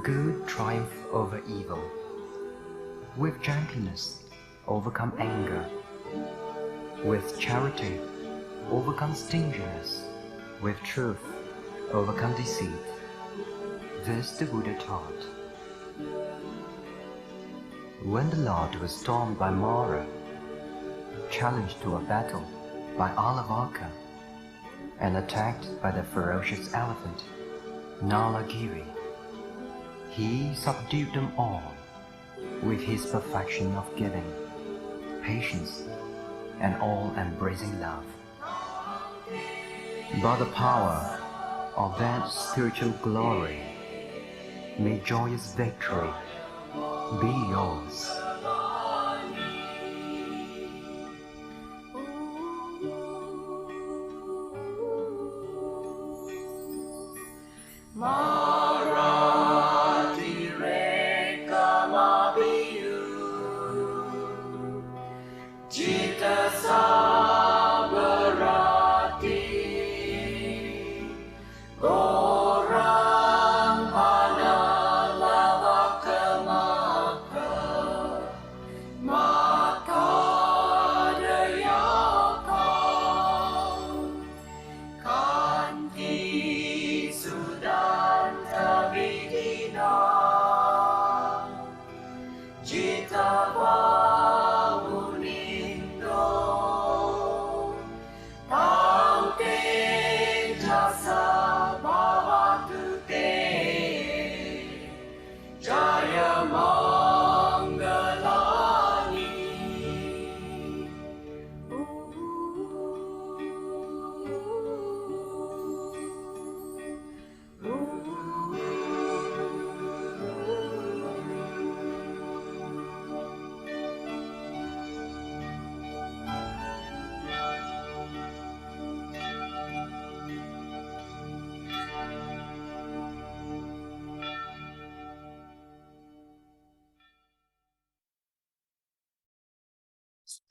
Good triumph over evil. With gentleness, overcome anger. With charity, overcome stinginess. With truth, overcome deceit. This the Buddha taught. When the Lord was stormed by Mara, challenged to a battle by 𝓤𝓚, and attacked by the ferocious elephant, 𝓤𝓚𝓲𝓷𝓭𝓪, he subdued them all with his perfection of giving, patience, and all-embracing love. By the power of that spiritual glory, may joyous victory be yours.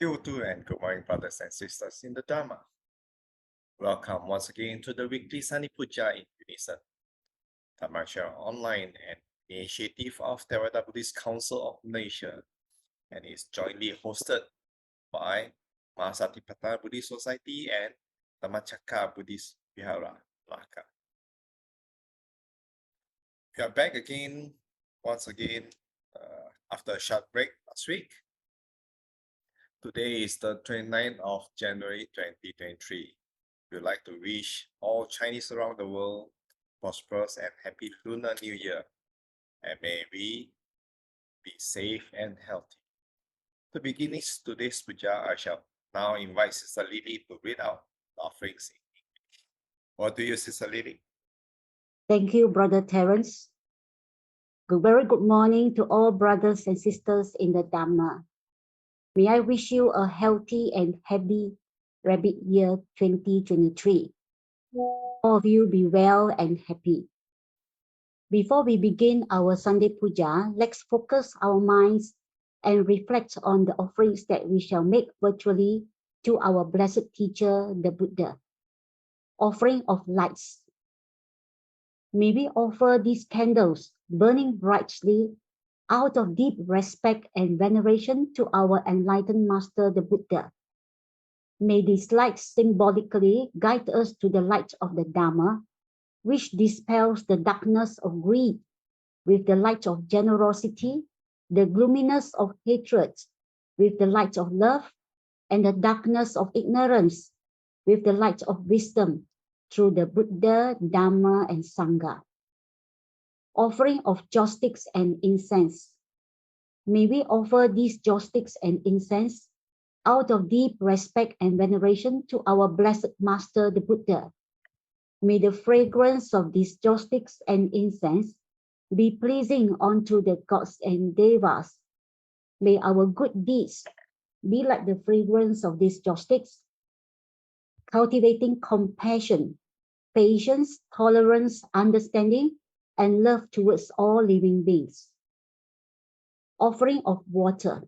𝓤𝓷𝓲𝓼 and good morning, brothers and sisters in the Dhamma. Welcome once again to the weekly Sunday Pūjā in unison. Dhamma share online and initiative of Theravada Buddhist Council of Malaysia and is jointly hosted by Mahasatipatthana Buddhist Society and Dhammacakkara Buddhist Vihara, Melaka. We are back again, once again, after a short break last week. Today is the 29th of January 2023. We would like to wish all Chinese around the world prosperous and happy Lunar New Year, and may we be safe and healthy. To begin today's puja, I shall now invite Sister Lily to read out the offerings in English. What do you, Sister Lily? Thank you, Brother Terence. Very good morning to all brothers and sisters in the Dhamma. May I wish you a healthy and happy Rabbit Year 2023. All of you be well and happy. Before we begin our Sunday Pūjā, let's focus our minds and reflect on the offerings that we shall make virtually to our blessed teacher, the Buddha. Offering of lights. May we offer these candles burning brightly out of deep respect and veneration to our enlightened master, the Buddha. May these lights symbolically guide us to the light of the Dhamma, which dispels the darkness of greed with the light of generosity, the gloominess of hatred with the light of love, and the darkness of ignorance with the light of wisdom through the Buddha, Dhamma, and Sangha. Offering of joss sticks and incense. May we offer these joysticks and incense out of deep respect and veneration to our blessed Master, the Buddha. May the fragrance of these joysticks and incense be pleasing unto the gods and devas. May our good deeds be like the fragrance of these joysticks, cultivating compassion, patience, tolerance, understanding, and love towards all living beings. Offering of water.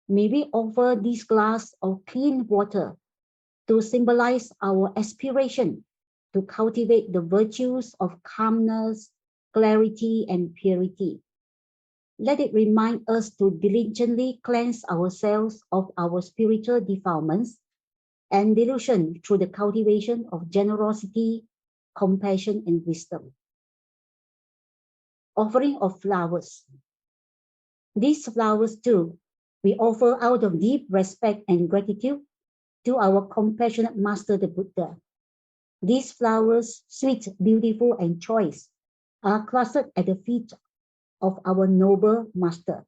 May we offer this glass of clean water to symbolize our aspiration to cultivate the virtues of calmness, clarity, and purity. Let it remind us to diligently cleanse ourselves of our spiritual defilements and delusion through the cultivation of generosity, compassion, and wisdom. Offering of flowers. These flowers too, we offer out of deep respect and gratitude to our compassionate Master, the Buddha. These flowers, sweet, beautiful, and choice, are clustered at the feet of our noble Master.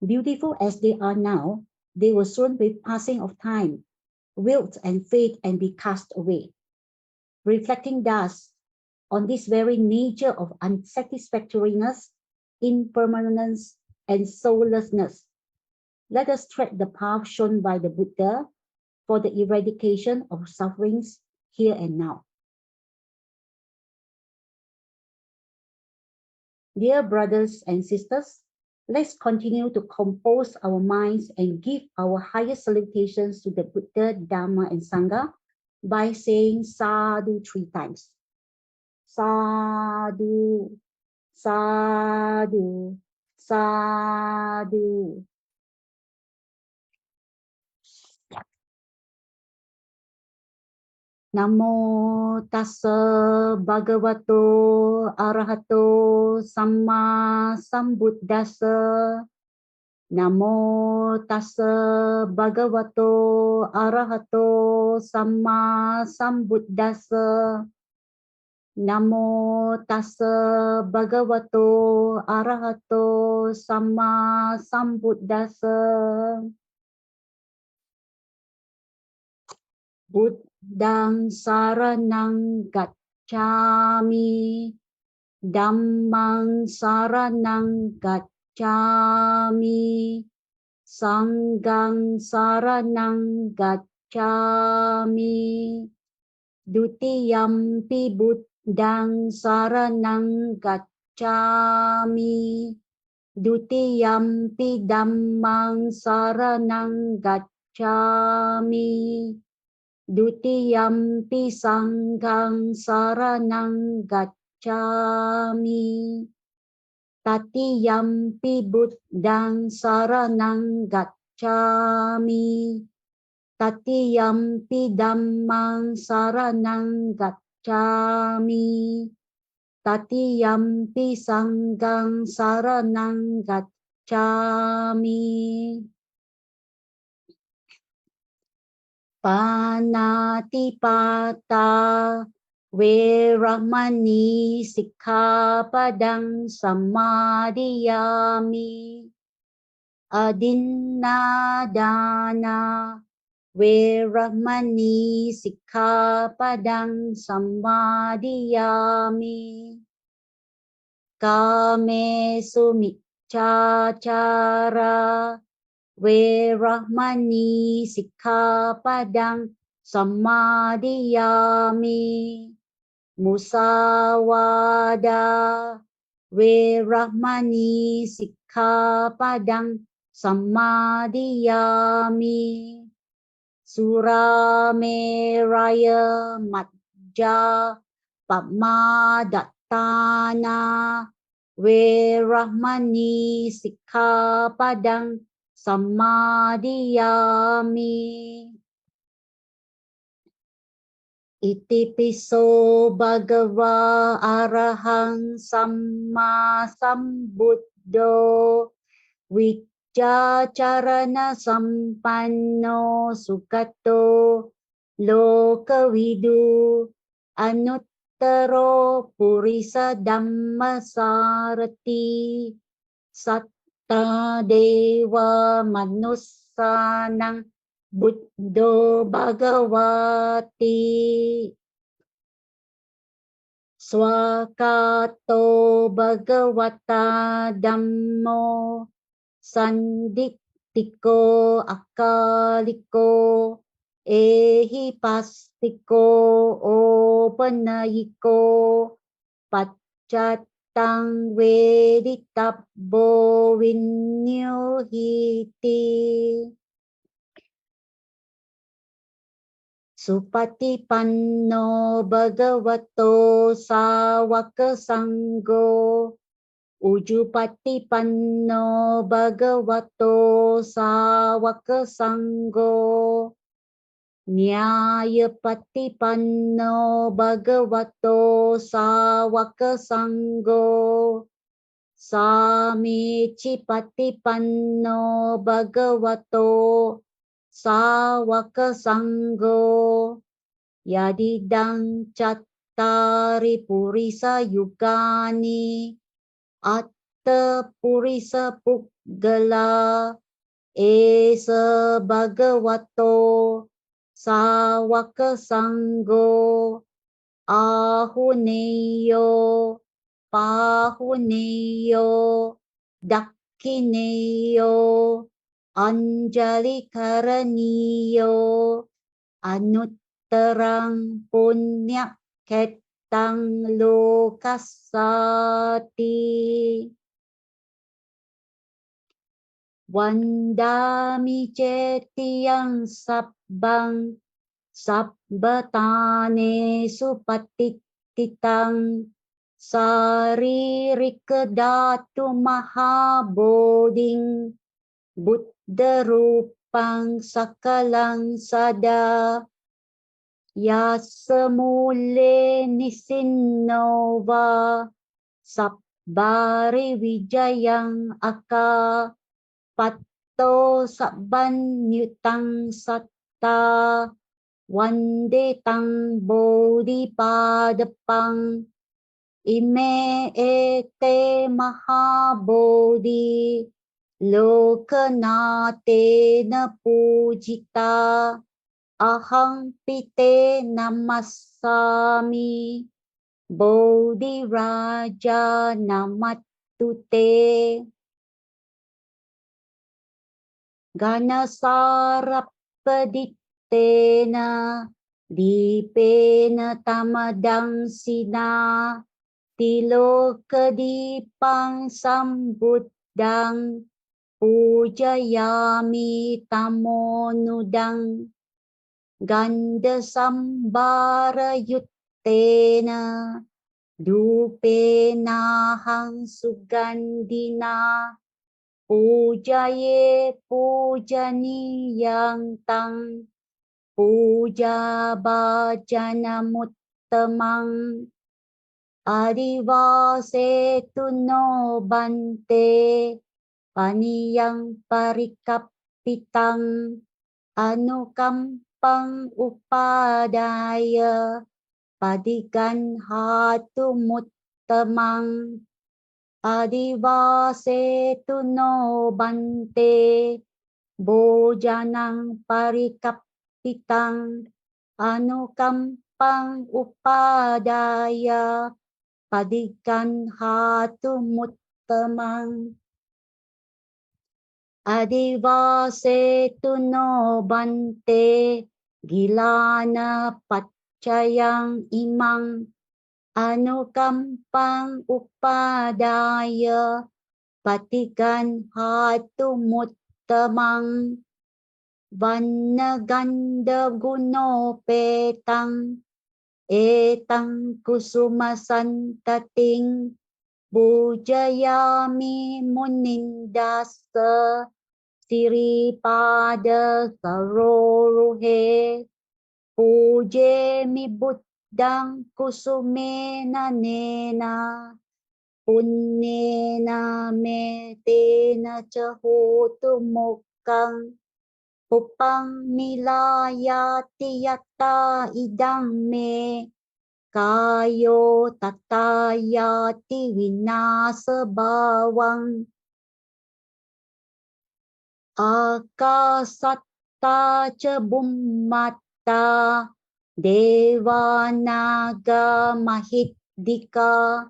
Beautiful as they are now, they will soon with passing of time wilt and fade and be cast away. Reflecting thus on this very nature of unsatisfactoriness, impermanence, and soullessness, let us tread the path shown by the Buddha for the eradication of sufferings here and now. Dear brothers and sisters, let's continue to compose our minds and give our highest salutations to the Buddha, Dhamma, and Sangha by saying sadhu 3 times. Sadhu, sadhu, sadhu. Namo tassa bhagavato arahato samma sambuddhassa. Namo tassa bhagavato arahato samma sambuddhassa. Namo tassa bhagavato arahato samma sambuddhassa. Buddhang saranang gacchami, Dhammang saranang gacchami, Sanghang saranang gacchami, Dutiyampi Buddhang saranang gacchami, Dutiyampi Dhammang saranang gacchami, Dutiyampi Sanghang saranang gacchami, Tatiyampi Buddhang saranang gacchami, Tatiyampi Dhammang saranang gacchami, Tatiyampi Sanghang saranang gacchami. Panatipata Veramani Sikkhapadang Samadhiyami. Adinnadana Veramani Sikkhapadang Samadhiyami. Kamesu Miccacara Veramani Sikkhapadang Samadhiyami. Musawada Veramani Sikkhapadang Samadhiyami. Surameraya Majja Pamadatthana Veramani Sikkhapadang Samadhiyami. Itipiso bhagava arahang samma sambuddho viccacarana sampanno sukato lokavidu anuttaro purisa dhamma sarati Tadewa manussanang buddho bhagavati swakato bhagavata dhammo sandittiko akaliko ehipastiko opanayiko paccatang vedittabbo vinyuhiti Supatipanno bhagavato sawaka sangho Ujupatipanno bhagavato sawaka sangho Nyayapatipanno bhagavato sawaka sangho Samicipatipanno bhagavato sawaka sangho Yadidang cattari purisa yugani atta purisa puggala esa bhagavato sawaka sangho ahuneyo pahuneyo dakkineyo anjali karaniyo anuttarang punya ketang lokasati Wandami cetiyang sabbang sabbatane supatititang saririkadatu mahaboding Buddha rupang sakalang sada yasamule nisinova sabbari wijayang aka patto sabban nyutang satta wande tang bodhipadapang ime ete mahabodhi Lokanathena pujita ahang pite namassami Bodhi Raja namatute Ganasarappadittena dipena tamadang sina Tilokadipang sambuddhang Pujayami tamonudang ganda sambara yuttena dupenahang sugandina pujaye pujaniyang tang puja bhajana muttamang adivasetu no bante Paniyang parikapitang anukampang upadaya padigan hatu muttamang adivasetu no bante bojanang parikapitang anukampang upadaya padigan hatu muttamang Adivasetu no bante gilana paccayang imang anukampang upadaya patigan hatu muttamang vannaganda guno petang etang kusuma santating bujayami munindasa Siripada saroruhe puje mi buddhang kusumena nena punnena metena cahotu mokkang upang milayati yatta idang me kayo tatayati vinasa bawang Akasatta ca bummatta Devanaga Mahitdika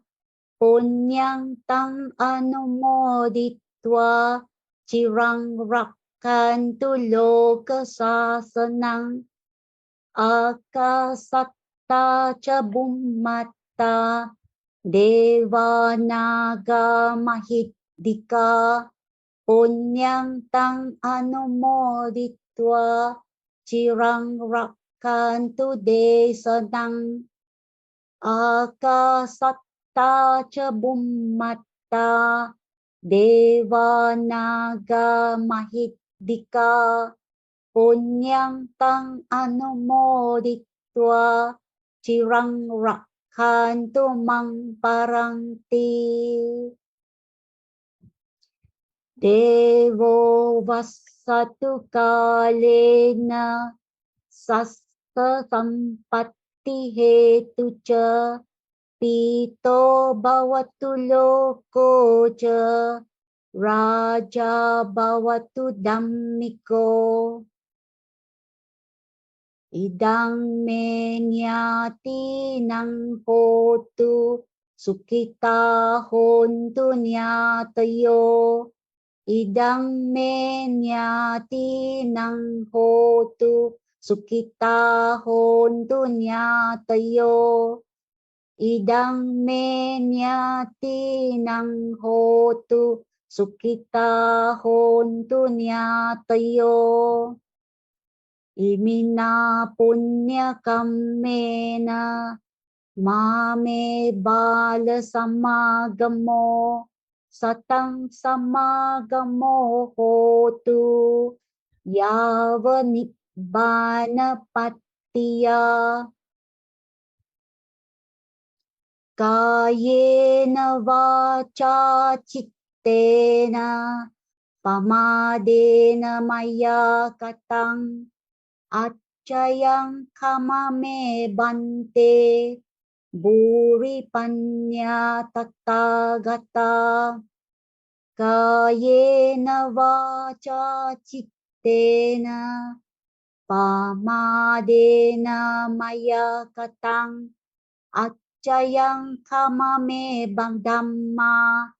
Punyang tang anumoditwa Cirang rakkantu loka sasanang Akasatta ca bummatta Devanaga Mahitdika Punyang tang anumoditwa Cirang rakkantu desanang Akasatta ca bummatta Devanaga Mahitdika Punyang tang anumoditwa Cirang rakkantu mang paranti Devo vassatu kalena sassa sampatti hetu ca pito bhavatu loko ca raja bhavatu dhammiko idang me nyati nang hotu sukita hontu nyatayo idang me nyati nang hotu sukita hontu nyatayo idang me nyati nang hotu sukita hontu nyatayo imina punya kammena mame bala samagamo satang samagamo hotu yava nibbana pattiya kayena vaca cittena pamadena maya katang acayang kamame bante buri panya tathagata kayena vaca cittena pamadena maya katang acayang kamame bang Dhamma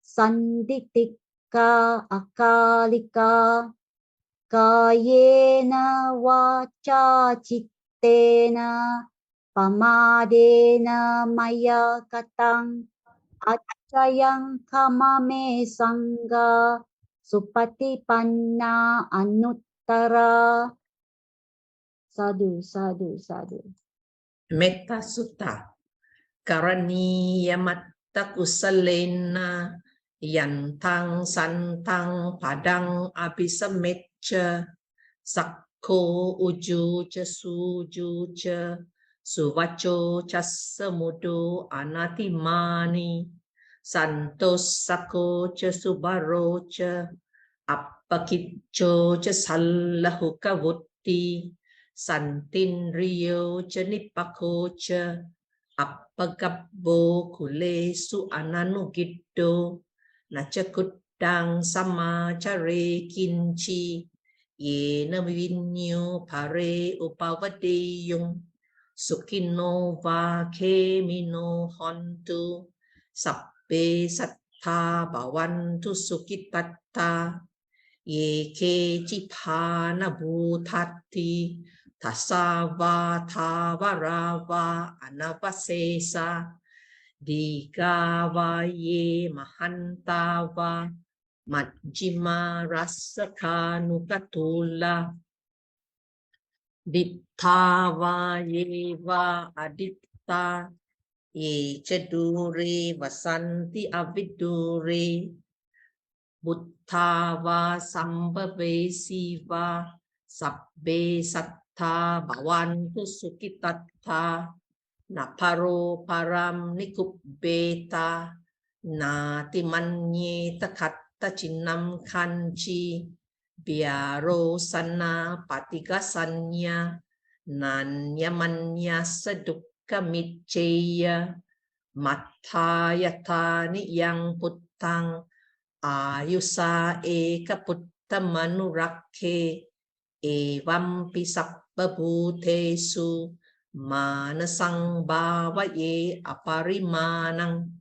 sanditika akalika kayena vaca cittena pamadena maya katang acayang kamame sangha supatipanna anuttara sadhu sadhu sadhu Metta Sutta Karaniya Kusalena Yantang Santang Padang Abhisamecca Sakko Uju Ca Suju Ca Suvaco Casamudo Anatimani Santos Sako Ca Subaro Ca Appakicco Ca Sallahuka Vutti Santin Rio Janipako Ca Appagabbo Kulesu Ananugiddo Nachakudang Sama Care Kinchi Yena Vinyo Pare Upavadeyung Sukino Vakemino Hontu Sabbe Satta Bhavantu Sukitatta Yeke Chipana Bhutati Tasava Tavarava Anavasesa Digava Ye Mahantava Majjima Rasakanukatula Dittava Yeva Aditta Ye Chedure Vasanti Avidure Buddhava Sambhavesiva Sabbe Satta Bhavantu Sukitatta Naparo Param Nikubbeta Nati Manye Takatta Chinnam Kanchi Biaro Sana Patigasanya Nanyamanya Sadukka Mitcheya Mattayatani Yang Puttang Ayusa eka putta 𝓤𝓷𝓲𝓪𝓂 evam pisappa bhutesu manasang bhavaye aparimanang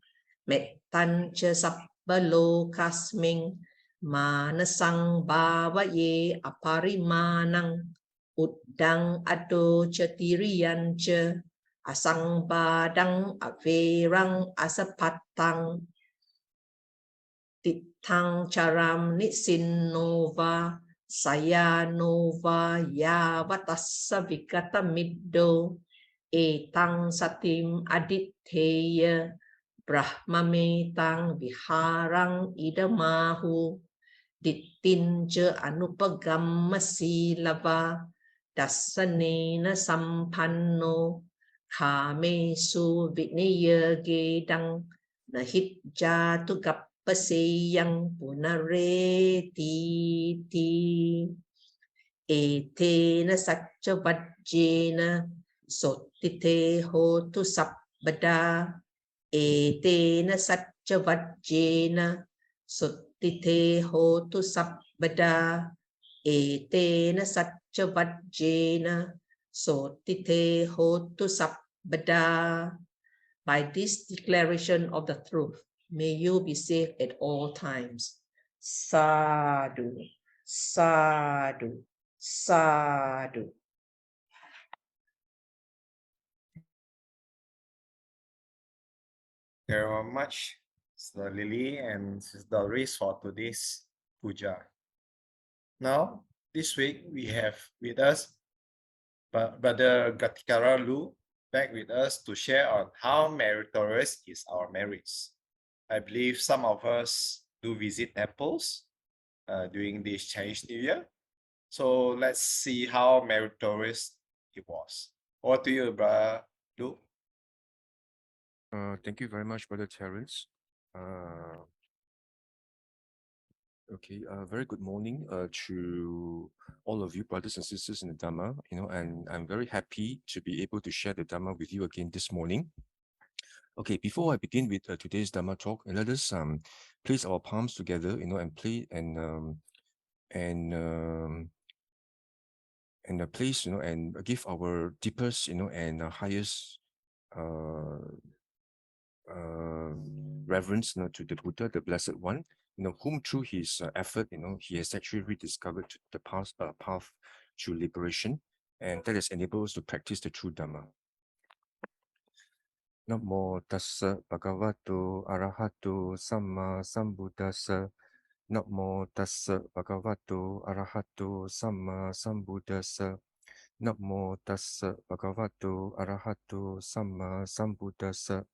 mettanca sabba lokasming manasang bhavaye aparimanang uddang ado chatiriyanca asang badang averang asapattang tithang charam nisinova sayanova yavatassa vikata-middo etang satim adittheya brahmametang viharang idamahu dittinja anupagamma silava dassanena sampanno kamesu vinayagedang nahijjatu paseyang punareti etena sacca vajjena sottite hotu sabbada etena sacca vajjena sottite hotu sabbada etena sacca vajjena sottite hotu sabbada. By this declaration of the truth, may you be safe at all times. Sadhu, sadhu, sadhu. Thank you very much, Sister Lily and Sister Doris for today's puja. Now, this week we have with us Brother Ghatikara Loo back with us to share on how meritorious is our merits. I believe some of us do visit temples during this Chinese New Year. So let's see how meritorious it was. Over to you, Brother Loo. Thank you very much, Brother Terence. Very good morning to all of you, brothers and sisters in the Dhamma. And I'm very happy to be able to share the Dhamma with you again this morning. Okay, before I begin with today's Dhamma talk, let us place our palms together, and play and place, and give our deepest, and highest reverence to the Buddha, the Blessed One, whom through his effort, he has actually rediscovered the path to liberation, and that has enabled us to practice the true Dhamma. Namo tassa bhagavato arahato samma sambuddhassa. Namo tassa bhagavato arahato samma sambuddhassa. Namo tassa bhagavato arahato samma sambuddhassa.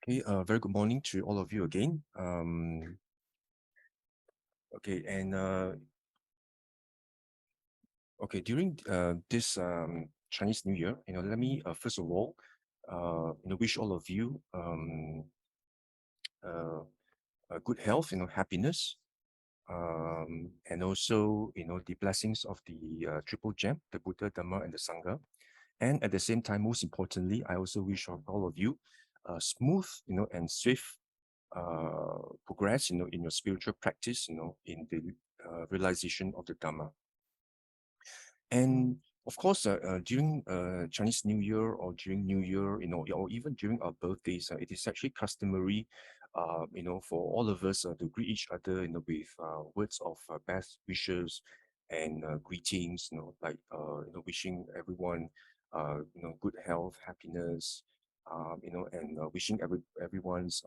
Okay, very good morning to all of you again. During this Chinese New Year, let me first of all, wish all of you good health, happiness, and also the blessings of the triple gem, the Buddha, Dhamma, and the Sangha. And at the same time, most importantly, I also wish all of you smooth, and swift progress, in your spiritual practice, in the realization of the Dhamma. And of course, during Chinese New Year or during New Year, or even during our birthdays, it is actually customary, for all of us to greet each other, with words of best wishes and greetings, like wishing everyone, good health, happiness, and wishing everyone's,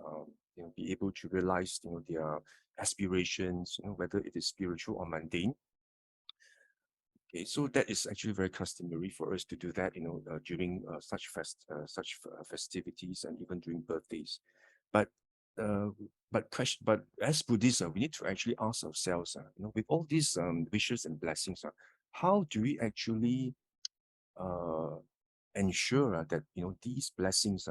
be able to realize, their aspirations, whether it is spiritual or mundane. Okay, so that is actually very customary for us to do that, during such festivities and even during birthdays. But as Buddhists, we need to actually ask ourselves, with all these wishes and blessings, how do we actually ensure that these blessings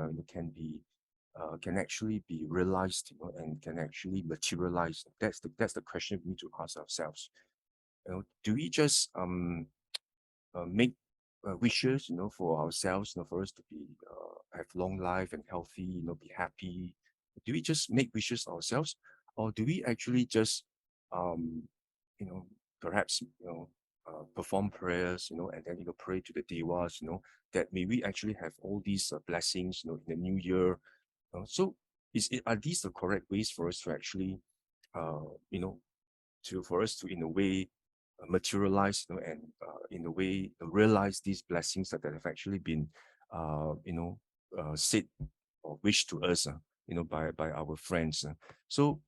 can actually be realized, and can actually materialize? That's the question we need to ask ourselves. Do we just make wishes, for ourselves, for us to be have long life and healthy, be happy? Do we just make wishes ourselves, or do we actually just you know, perhaps, perform prayers, and then, pray to the devas, that may we actually have all these blessings, in the new year. So are these the correct ways for us to actually, for us to, in a way, materialize, and in a way realize these blessings that have actually been, said or wished to us, by our friends. So,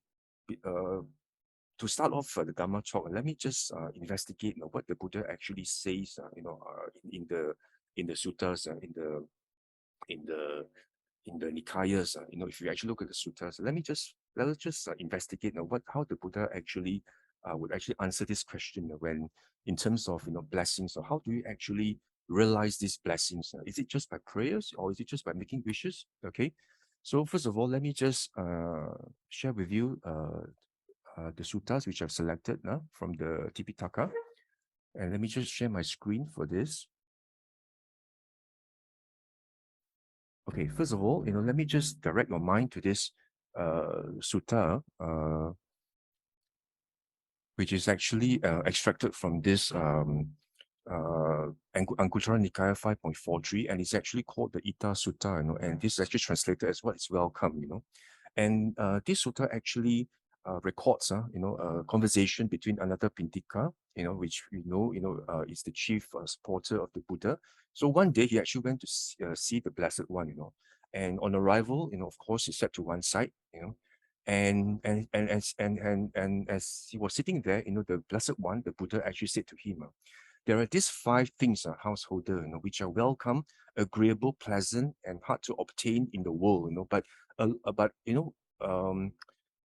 to start off the Dhamma talk, let me just investigate what the Buddha actually says, in the suttas, in the Nikayas. If you actually look at the suttas, let us just investigate how the Buddha actually would actually answer this question when, in terms of blessings. So how do you actually realize these blessings? Is it just by prayers, or is it just by making wishes? Okay. So first of all, let me just share with you the suttas which I've selected from the Tipitaka. And let me just share my screen for this. Okay, first of all, let me just direct your mind to this sutta, which is actually extracted from this Anguttara Nikaya 5.43, and it's actually called the Ita Sutta, and this is actually translated as what is welcome, And this sutta actually records, a conversation between another Pindika, which is the chief supporter of the Buddha. So one day he actually went to see the Blessed One, and on arrival, of course, he sat to one side, and as he was sitting there, the Blessed One, the Buddha, actually said to him, there are these 5 things, householder, which are welcome, agreeable, pleasant, and hard to obtain in the world,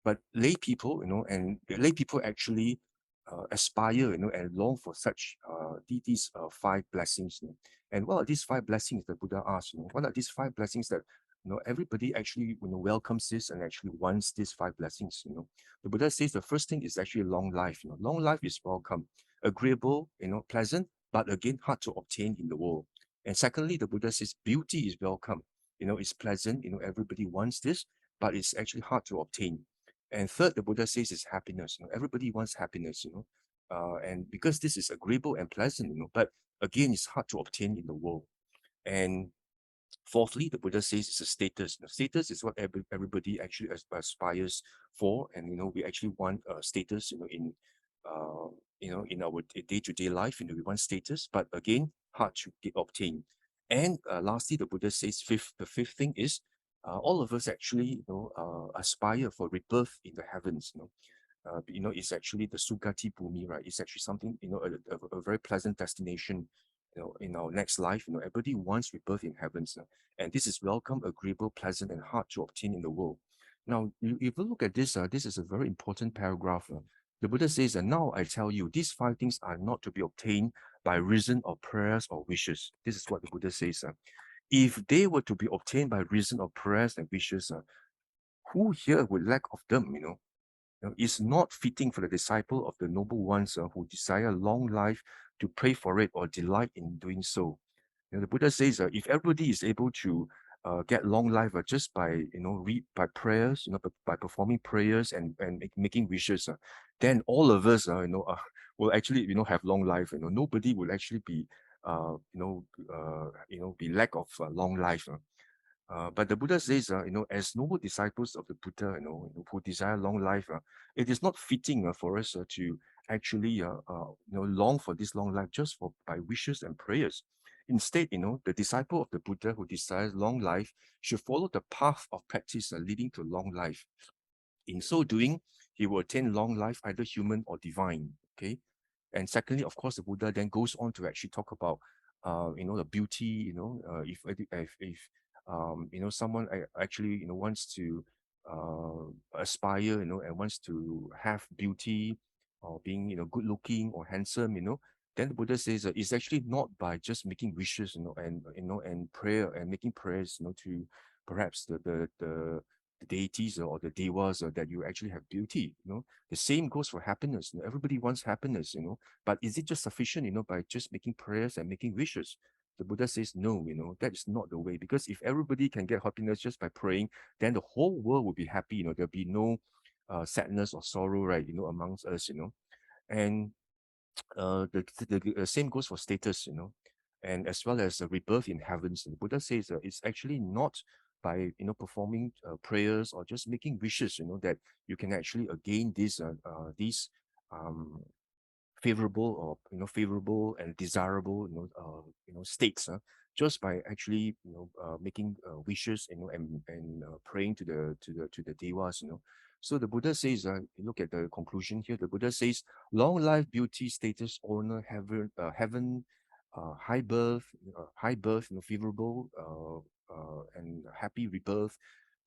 but lay people, and lay people actually aspire, and long for such these 5 blessings. And what are these 5 blessings that Buddha asked? What are these 5 blessings that everybody actually welcomes this and actually wants these 5 blessings? The Buddha says the first thing is actually long life. Long life is welcome, agreeable, pleasant, but again hard to obtain in the world. And secondly, the Buddha says beauty is welcome. It's pleasant. Everybody wants this, but it's actually hard to obtain. And third, the Buddha says is happiness. Everybody wants happiness, and because this is agreeable and pleasant, but again, it's hard to obtain in the world. And fourthly, the Buddha says it's a status. Status is what everybody actually aspires for, and we actually want status, in our day-to-day life. We want status, but again, hard to obtain. And lastly, the Buddha says the fifth thing is all of us actually aspire for rebirth in the heavens. It's actually the Sugati Bhumi, right? It's actually something, a very pleasant destination, in our next life. Everybody wants rebirth in heavens, and this is welcome, agreeable, pleasant, and hard to obtain in the world. Now, if you look at this, this is a very important paragraph. The Buddha says, and now I tell you, these 5 things are not to be obtained by reason of prayers or wishes. This is what the Buddha says. If they were to be obtained by reason of prayers and wishes, who here would lack of them, It's not fitting for the disciple of the noble ones who desire long life to pray for it or delight in doing so. The Buddha says, if everybody is able to get long life just by by prayers, by performing prayers and making wishes, then all of us will actually have long life. Nobody will actually be be lack of long life. But the Buddha says, as noble disciples of the Buddha, who desire long life, it is not fitting for us to actually, long for this long life just by wishes and prayers. Instead, the disciple of the Buddha who desires long life should follow the path of practice leading to long life. In so doing, he will attain long life, either human or divine. Okay. And secondly, of course, the Buddha then goes on to actually talk about, the beauty, if someone actually, wants to aspire, and wants to have beauty or being, good looking or handsome, then the Buddha says it's actually not by just making wishes, and prayer and making prayers, to perhaps the deities or the devas that you actually have beauty. The same goes for happiness. Everybody wants happiness, but is it just sufficient, by just making prayers and making wishes? The Buddha says no, that is not the way. Because if everybody can get happiness just by praying, then the whole world will be happy. There'll be no sadness or sorrow, right, amongst us, and the same goes for status, and as well as rebirth in heavens. The Buddha says it's actually not by performing prayers or just making wishes, that you can actually gain these favorable or favorable and desirable states, just by actually making wishes, and praying to the devas. So the Buddha says, look at the conclusion here. The Buddha says, long life, beauty, status, honor, heaven, high birth, favorable and happy rebirth.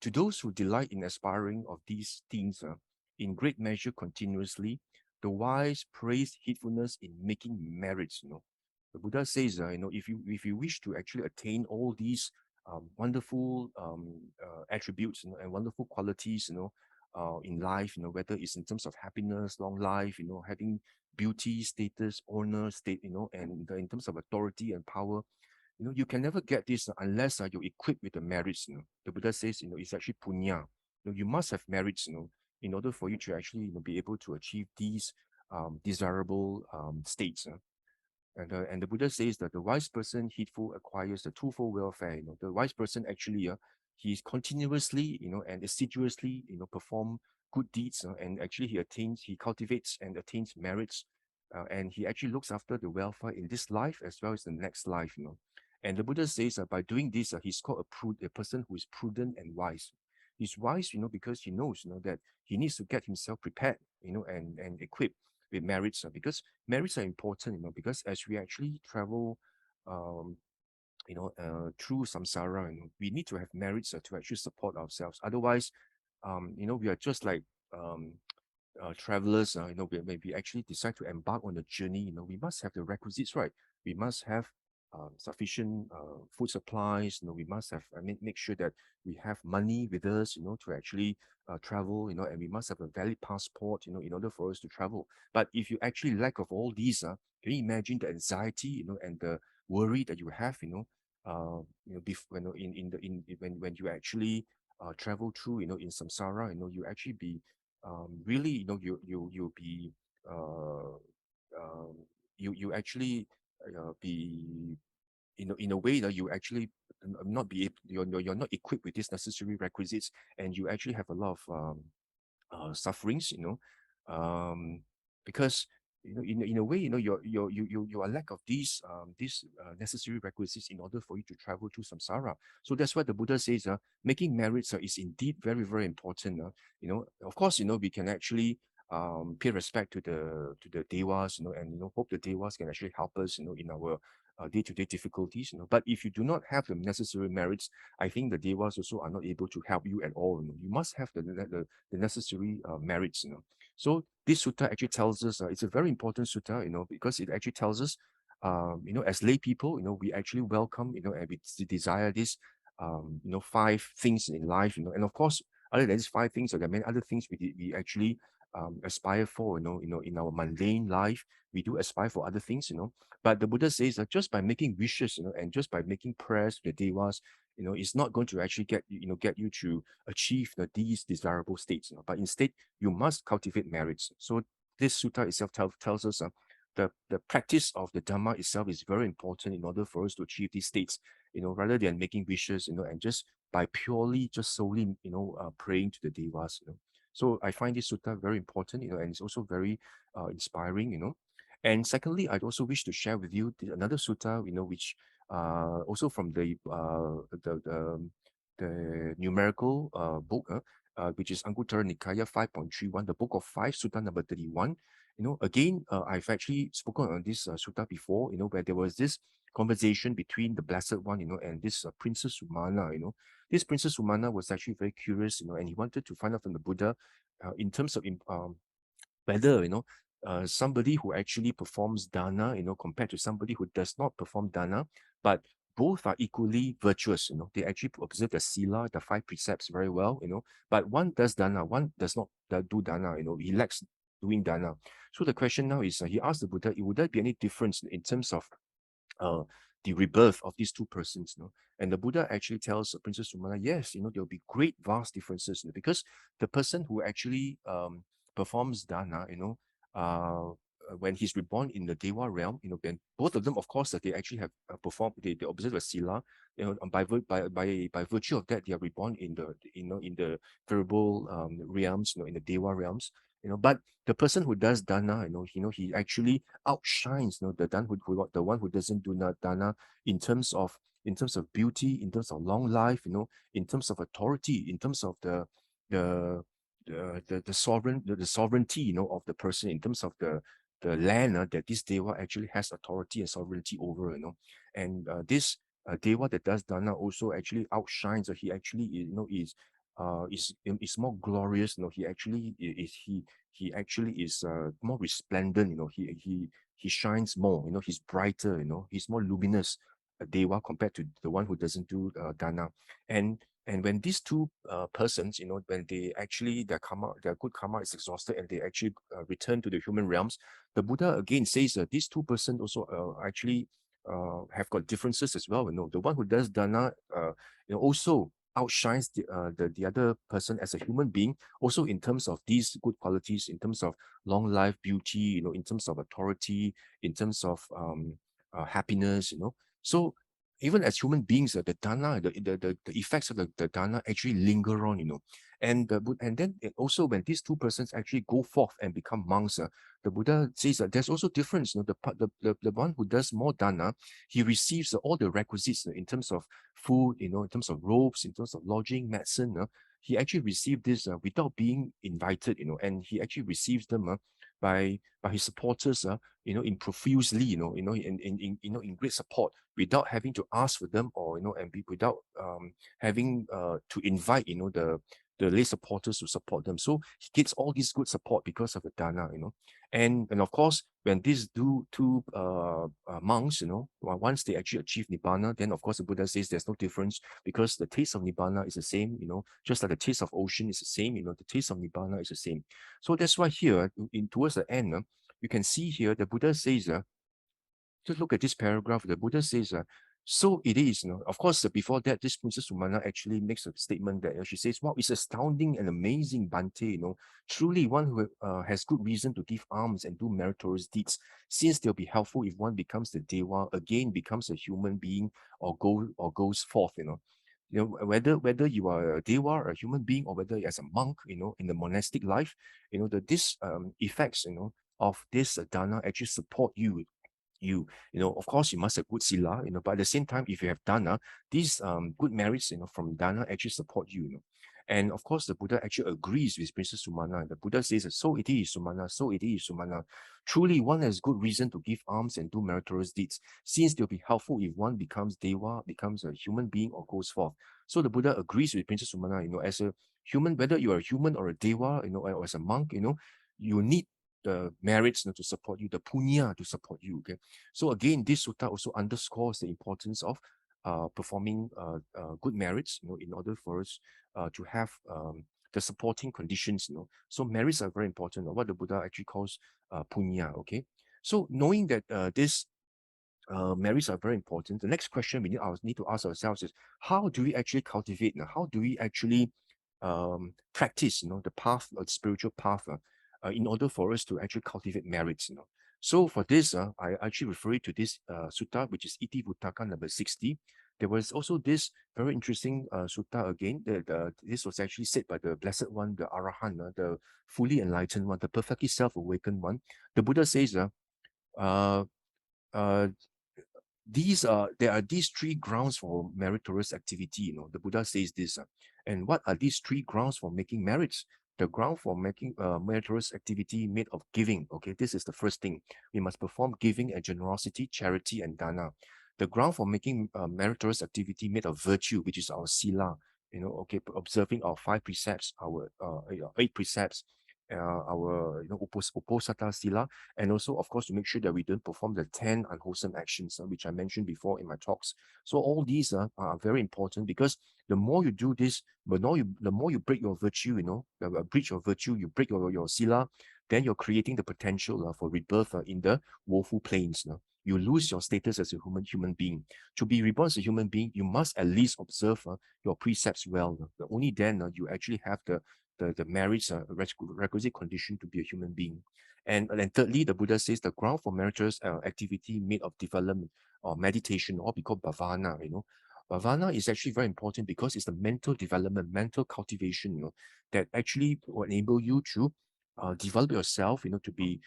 To those who delight in aspiring of these things, in great measure continuously, the wise praise heedfulness in making merits. The Buddha says, if you wish to actually attain all these wonderful attributes, and wonderful qualities, in life, whether it's in terms of happiness, long life, having beauty, status, honor, and in terms of authority and power, you can never get this unless you're equipped with the merits. The Buddha says, it's actually punya. You must have merits, in order for you to actually be able to achieve these desirable states. And the Buddha says that the wise person, heedful, acquires the twofold welfare. The wise person actually, he's continuously, and assiduously, perform good deeds, and actually he cultivates and attains merits, and he actually looks after the welfare in this life as well as the next life. And the Buddha says that by doing this, he's called a person who is prudent and wise. He's wise, because he knows, that he needs to get himself prepared, and equipped with merits, because merits are important, because as we actually travel, through samsara, we need to have merits to actually support ourselves. Otherwise, we are just like travelers. When we actually decide to embark on a journey, we must have the requisites, right? We must have sufficient food supplies. We must have, make sure that we have money with us, to actually travel, and we must have a valid passport, in order for us to travel. But if you actually lack of all these, can you imagine the anxiety, and the worry that you have, when you actually travel through, in samsara, you actually be really, you'll be you actually be, in a way that you actually not be able, you're not equipped with these necessary requisites, and you actually have a lot of sufferings, because in a way, you are lack of these necessary requisites in order for you to travel through samsara. So that's why the Buddha says, making merits is indeed very, very important. Of course, we can actually pay respect to the devas, and hope the devas can actually help us, in our day-to-day difficulties. But if you do not have the necessary merits, I think the devas also are not able to help you at all. You must have the necessary merits. So this sutta actually tells us, it's a very important sutta, because it actually tells us, as lay people, we actually welcome, and we desire this, 5 things in life, and of course, other than these 5 things, there are many other things we actually aspire for, in our mundane life. We do aspire for other things, but the Buddha says that just by making wishes, and just by making prayers to the devas, it's not going to actually get you to achieve these desirable states, but instead you must cultivate merits. So this sutta itself tells us the practice of the Dhamma itself is very important in order for us to achieve these states, rather than making wishes, and just by purely just solely, praying to the devas. So I find this sutta very important, and it's also very inspiring. And secondly, I'd also wish to share with you another sutta, which also from the numerical book, which is 𝓤𝓷𝓲𝓷𝓷 5.31, the book of 5, sutta number 31. Again, I've actually spoken on this sutta before, where there was this conversation between the Blessed One, and this Princess Sumana. This Princess Sumana was actually very curious, and he wanted to find out from the Buddha in terms of whether, somebody who actually performs dana, compared to somebody who does not perform dana, but both are equally virtuous. They actually observe the sila, the 5 precepts very well, but one does dana, one does not do dana, he lacks doing dana. So the question now is, he asked the Buddha, would there be any difference in terms of the rebirth of these two persons, and the Buddha actually tells Princess Sumana, yes, there'll be great vast differences, because the person who actually performs dana, when he's reborn in the Dewa realm, when both of them, of course, that they actually have performed, they observe a sila, and by virtue of that, they are reborn in the, in the variable realms, in the Dewa realms, but the person who does dana, he actually outshines, the one who doesn't do dana in terms of beauty, in terms of long life, in terms of authority, in terms of the sovereignty, of the person, in terms of the land that this Deva actually has authority and sovereignty over, and this Deva that does dana also actually outshines, he actually, is more glorious, he actually is more resplendent, he shines more, he's brighter, he's more luminous, Deva, compared to the one who doesn't do dana. And when these two persons, when they actually, their good karma is exhausted and they actually return to the human realms, the Buddha again says that these two persons also actually have got differences as well. The one who does dana, also outshines the other person as a human being, also in terms of these good qualities, in terms of long life, beauty, in terms of authority, in terms of happiness, So even as human beings, the dana, the effects of the dana actually linger on, and then also when these two persons actually go forth and become monks, the Buddha says that there's also difference. The one who does more dana, he receives all the requisites in terms of food, in terms of robes, in terms of lodging, medicine. He actually received this without being invited, and he actually receives them by his supporters, in profusely, in great support, without having to ask for them, or and without having to invite, the lay supporters to support them. So he gets all this good support because of the dana, and of course, when these two monks, once they actually achieve nibbana, then of course the Buddha says there's no difference, because the taste of nibbana is the same, just like the taste of ocean is the same, the taste of nibbana is the same. So that's why here, towards the end, you can see here the Buddha says, just look at this paragraph. The Buddha says, so it is. Of course, before that, this Princess Sumana actually makes a statement that she says, wow, it's astounding and amazing, Bhante, truly one who has good reason to give alms and do meritorious deeds, since they'll be helpful if one becomes the Dewa, again becomes a human being, or goes forth, whether you are a Dewa, or a human being, or whether as a monk, in the monastic life, this effects, of this dana actually support you. Of course, you must have good sila, but at the same time, if you have dana, these good merits, from dana actually support you, And of course, the Buddha actually agrees with Princess Sumana. The Buddha says, so it is, Sumana, so it is, Sumana. Truly, one has good reason to give alms and do meritorious deeds, since they'll be helpful if one becomes Dewa, becomes a human being, or goes forth. So the Buddha agrees with Princess Sumana, as a human, whether you are a human or a Dewa, or as a monk, you need the merits to support you, the punya to support you. Okay, so again, this sutta also underscores the importance of performing good merits, in order for us to have the supporting conditions. So merits are very important. What the Buddha actually calls punya. Okay, so knowing that this merits are very important, the next question we need to ask ourselves is, how do we actually cultivate? How do we actually practice, the path, the spiritual path, in order for us to actually cultivate merits? So for this, I actually refer to this sutta, which is 𝓤𝓷𝓲𝓷𝓷 number 60. There was also this very interesting sutta again. This was actually said by the Blessed One, the Arahant, the fully enlightened one, the perfectly self-awakened one. The Buddha says, there are these three grounds for meritorious activity. The Buddha says this. And what are these three grounds for making merits? The ground for making meritorious activity made of giving. Okay, this is the first thing. We must perform giving and generosity, charity, and dana. The ground for making meritorious activity made of virtue, which is our sila. Okay, observing our 5 precepts, our 8 precepts, our uposatha sila, and also, of course, to make sure that we don't perform the 10 unwholesome actions, which I mentioned before in my talks. So all these are very important, because the more you do this, the more you break your virtue, breach your virtue, you break your sila, then you're creating the potential for rebirth in the woeful planes. you lose your status as a human being. To be reborn as a human being, you must at least observe your precepts well. Only then you actually have the merits, requisite condition to be a human being. And then thirdly, the Buddha says the ground for meritorious activity made of development or meditation, or we call bhavana, Bhavana is actually very important because it's the mental development, mental cultivation, that actually will enable you to develop yourself, to be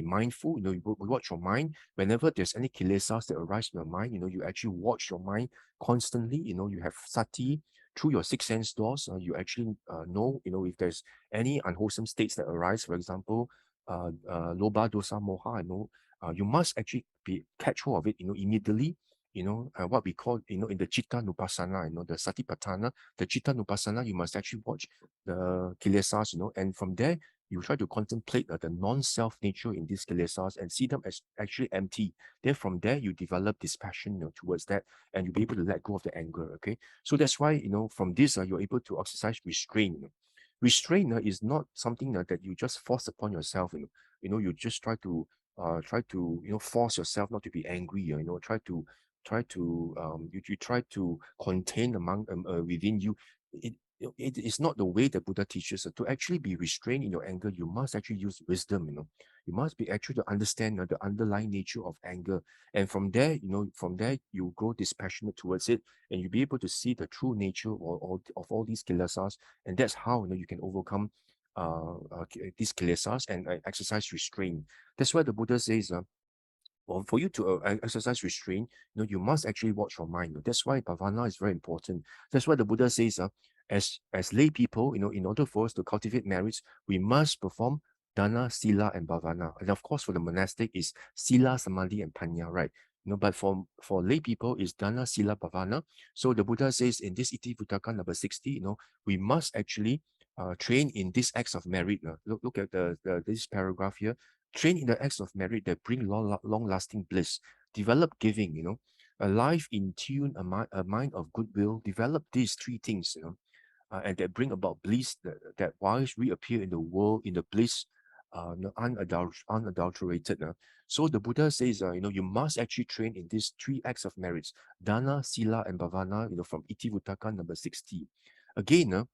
mindful. You watch your mind whenever there's any kilesas that arise in your mind. You actually watch your mind constantly. You have sati through your six sense doors. You actually know, if there's any unwholesome states that arise. For example, loba, dosa, moha. You must actually catch hold of it. Immediately. What we call, in the Chitta Nupassana, the Satipatthana, the Chitta Nupassana, you must actually watch the kilesas, and from there, you try to contemplate the non-self nature in these kilesas and see them as actually empty. Then from there, you develop dispassion towards that, and you'll be able to let go of the anger, okay? So that's why, from this, you're able to exercise restraint. Restraint is not something that you just force upon yourself, you just try to force yourself not to be angry, you try to contain within you. It is not the way that Buddha teaches. To actually be restrained in your anger, you must actually use wisdom. You must be actually to understand the underlying nature of anger, and from there, you grow dispassionate towards it, and you'll be able to see the true nature of all these kilesas, and that's how you can overcome these kilesas and exercise restraint. That's why the Buddha says, for you to exercise restraint, you must actually watch your mind. That's why bhavana is very important. That's why the Buddha says, as lay people, in order for us to cultivate merits, we must perform dana, sila, and bhavana. And of course, for the monastic, is sila, samadhi, and panya, right? But for lay people, is dana, sila, bhavana. So the Buddha says in this Iti Vuttaka number 60, we must actually train in these acts of merit. Look at this paragraph here. Train in the acts of merit that bring long-lasting bliss. Develop giving, a life in tune, a mind of goodwill. Develop these three things, and that bring about bliss that whilst reappear in the world in the bliss, unadulterated. So the Buddha says, you must actually train in these three acts of merits: dana, sila, and bhavana. From Iti Vuttaka number 60. Again,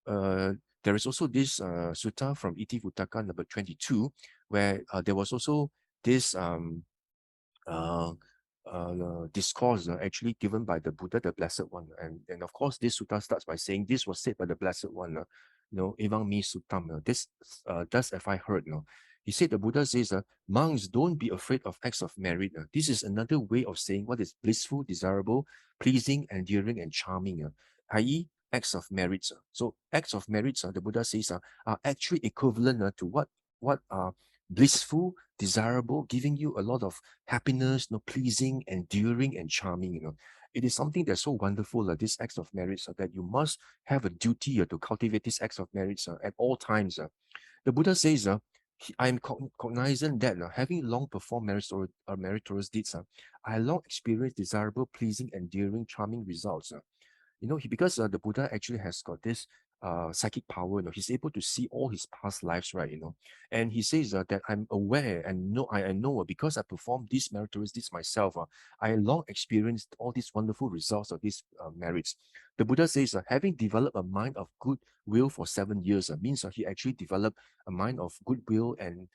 there is also this sutta from Iti Vuttaka number 22, where there was also this discourse actually given by the Buddha, the Blessed One. And of course, this sutta starts by saying, this was said by the Blessed One, Evang mi suttam, this thus have I heard. He said, the Buddha says, monks, don't be afraid of acts of merit. This is another way of saying what is blissful, desirable, pleasing, endearing, and charming, i.e., acts of merits. So acts of merits, the Buddha says, are actually equivalent to what are blissful, desirable, giving you a lot of happiness, pleasing, enduring, and charming. It is something that's so wonderful, these acts of merits, that you must have a duty to cultivate these acts of merits at all times. The Buddha says, I am cognizant that having long performed meritorious deeds, I long experienced desirable, pleasing, endearing, charming results. Because the Buddha actually has got this psychic power, he's able to see all his past lives, right? And he says that I'm aware and I know because I performed these meritorious deeds myself, I long experienced all these wonderful results of these merits. The Buddha says, having developed a mind of goodwill for 7 years, means he actually developed a mind of goodwill and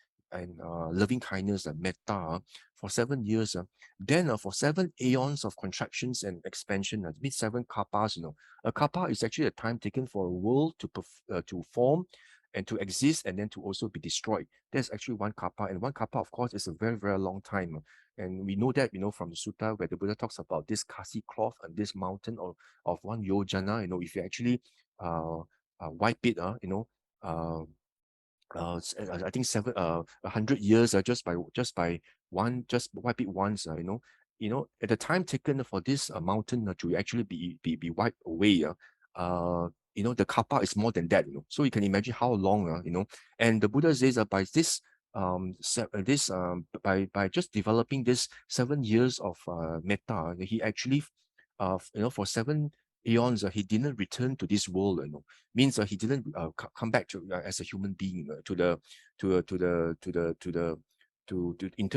loving kindness and metta for 7 years. Then for 7 aeons of contractions and expansion, that means 7 kappas. A kappa is actually a time taken for a world to form and to exist and then to also be destroyed. That's actually 1 kappa, and 1 kappa, of course, is a very, very long time. And we know that, from the sutta where the Buddha talks about this kasi cloth and this mountain of 1 yojana. If you actually wipe it, I think 100 years just by wipe it once. At the time taken for this mountain to actually be wiped away. The kappa is more than that. So you can imagine how long. And the Buddha says by this by just developing this 7 years of metta, he actually for 7 eons he didn't return to this world. Means he didn't come back to as a human being to in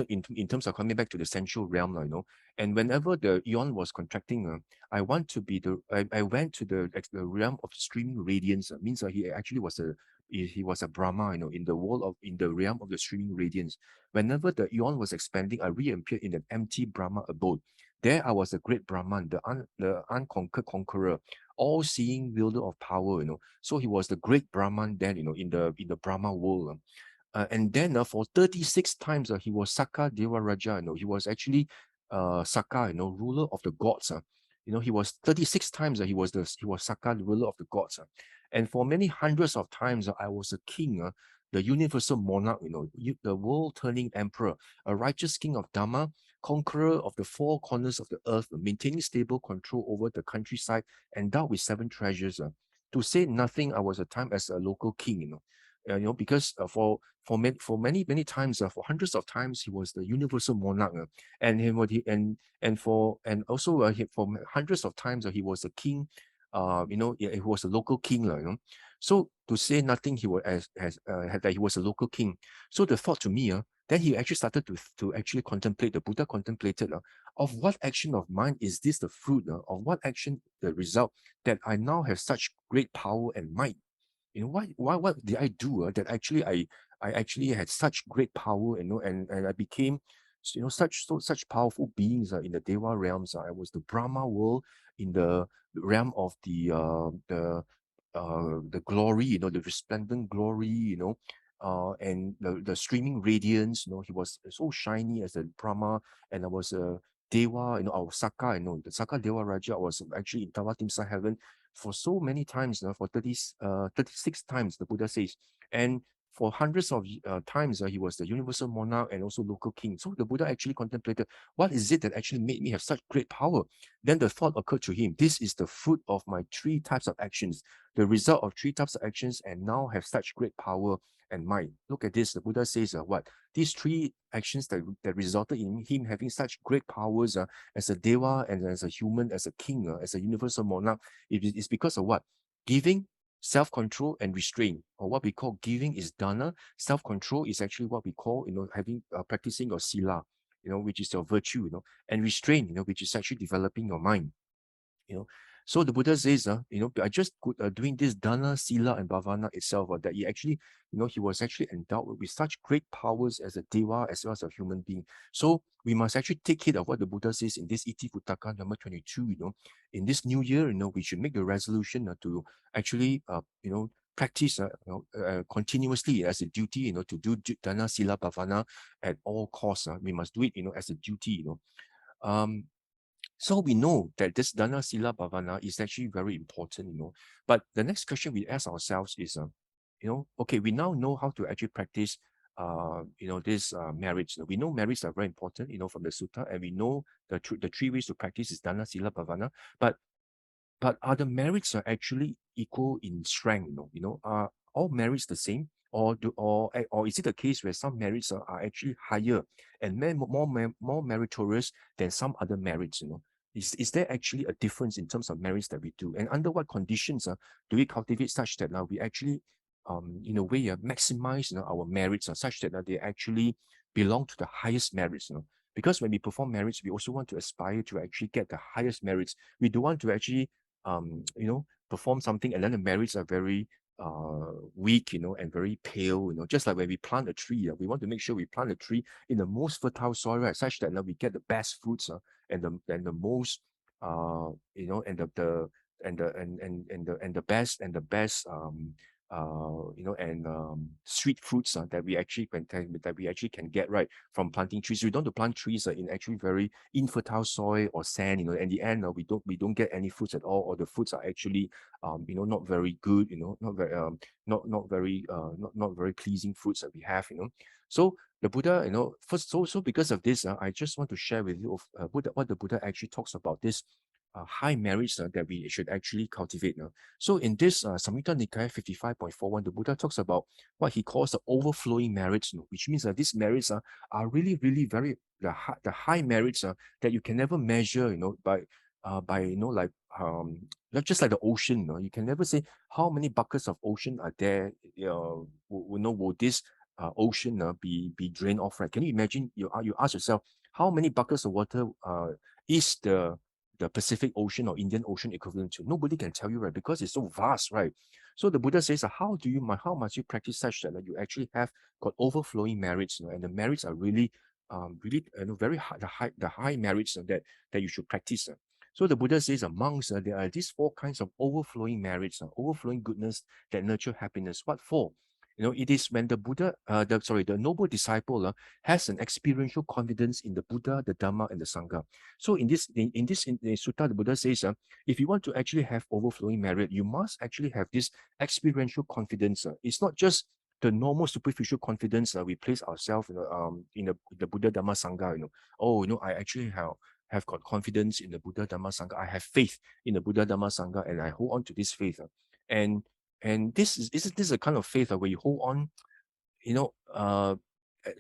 terms of coming back to the sensual realm, you know. And whenever the eon was contracting, I went to the realm of streaming radiance. Means he actually was he was a Brahma, you know, in the realm of the streaming radiance. Whenever the eon was expanding, I reappeared in an empty Brahma abode. There I was a great Brahman, the unconquered conqueror, all-seeing wielder of power, you know. So he was the great Brahman then, you know, in the Brahma world. And then for 36 times he was 𝓢𝓾𝓷𝓭𝓪𝓂 𝓟𝓷, you know. He was actually 𝓢𝓾, you know, ruler of the gods. You know, he was 36 times he was 𝓢𝓾, the ruler of the gods. And for many hundreds of times I was a king, the universal monarch, you know, the world-turning emperor, a righteous king of Dhamma, conqueror of the four corners of the earth, maintaining stable control over the countryside, endowed with 7 treasures. To say nothing, I was a time as a local king, you know, because for many times, for hundreds of times, he was the universal monarch, and for hundreds of times, he was a king. You know, he was a local king, you know. So to say nothing, he was that he was a local king. So the thought to me, then he actually started to actually contemplate. The Buddha contemplated of what action of mine is this the fruit, of what action the result that I now have such great power and might. You know, what did I do that actually I actually had such great power, you know, and I became, you know, such powerful beings in the Deva realms. I was the Brahma world in the realm of the glory, you know, the resplendent glory, you know, and the streaming radiance, you know. He was so shiny as a Brahma, and I was a Deva, you know, our 𝓢𝓾, you know, the 𝓢𝓾𝓷𝓷 was actually in Tavatimsa heaven for so many times, for 36 times, the Buddha says. And for hundreds of times, he was the universal monarch and also local king. So the Buddha actually contemplated, what is it that actually made me have such great power? Then the thought occurred to him, this is the fruit of my 3 types of actions, the result of 3 types of actions, and now have such great power and might. Look at this, the Buddha says, what? These 3 actions that resulted in him having such great powers as a Deva, and as a human, as a king, as a universal monarch, it's because of what? Giving, self-control, and restraint, or what we call giving is dana. Self-control is actually what we call, you know, having practicing your sila, you know, which is your virtue, you know, and restraint, you know, which is actually developing your mind, you know. So the Buddha says, you know, by just doing this dana, sila, and bhavana itself, that he actually, you know, he was actually endowed with such great powers as a Deva as well as a human being. So we must actually take heed of what the Buddha says in this Iti Futtaka number 22, you know. In this new year, you know, we should make the resolution to actually, you know, practice continuously as a duty, you know, to do dana, sila, bhavana at all costs. We must do it, you know, as a duty, you know. So we know that this dana, sila, bhavana is actually very important, you know. But the next question we ask ourselves is, you know, okay, we now know how to actually practice, you know, this merits. We know merits are very important, you know, from the sutta, and we know the 3 ways to practice is dana, sila, bhavana. But are the merits actually equal in strength? You know, are all merits the same, or is it the case where some merits are actually higher and more meritorious than some other merits? You know, is there actually a difference in terms of merits that we do, and under what conditions do we cultivate such that now we actually in a way maximize, you know, our merits such that they actually belong to the highest merits, you know? Because when we perform merits, we also want to aspire to actually get the highest merits. We don't want to actually you know, perform something and then the merits are very weak, you know, and very pale, you know. Just like when we plant a tree, we want to make sure we plant a tree in the most fertile soil, right, such that we get the best fruits and the most you know, and the best you know, and sweet fruits that we actually can get, right, from planting trees. We don't want to plant trees in actually very infertile soil or sand, you know. In the end, we don't get any fruits at all, or the fruits are actually you know, not very good, you know, not very not very pleasing fruits that we have, you know. So the Buddha, you know, first, so because of this, I just want to share with you what the Buddha actually talks about this high merits that we should actually cultivate. So in this Samyutta Nikaya 55.41, the Buddha talks about what he calls the overflowing merits, which means that these merits are really, really very the high merits that you can never measure, you know, by you know, like just like the ocean, you know, you can never say how many buckets of ocean are there, you know, will this ocean be drained off, right? Can you imagine? You ask yourself, how many buckets of water is the Pacific Ocean or Indian Ocean equivalent to? Nobody can tell you, right? Because it's so vast, right? So the Buddha says, how must you practice such that you actually have got overflowing merits, and the merits are really very high, the high merits that you should practice. So the Buddha says amongst there are these 4 kinds of overflowing merits, overflowing goodness that nurture happiness. What for? It is when the Buddha, the noble disciple has an experiential confidence in the Buddha, the Dhamma, and the Sangha. So in this sutta, the Buddha says, if you want to actually have overflowing merit, you must actually have this experiential confidence. It's not just the normal superficial confidence we place ourselves in the Buddha, Dhamma, Sangha. I actually have got confidence in the Buddha, Dhamma, Sangha. I have faith in the Buddha, Dhamma, Sangha, and I hold on to this faith. And this is a kind of faith where you hold on,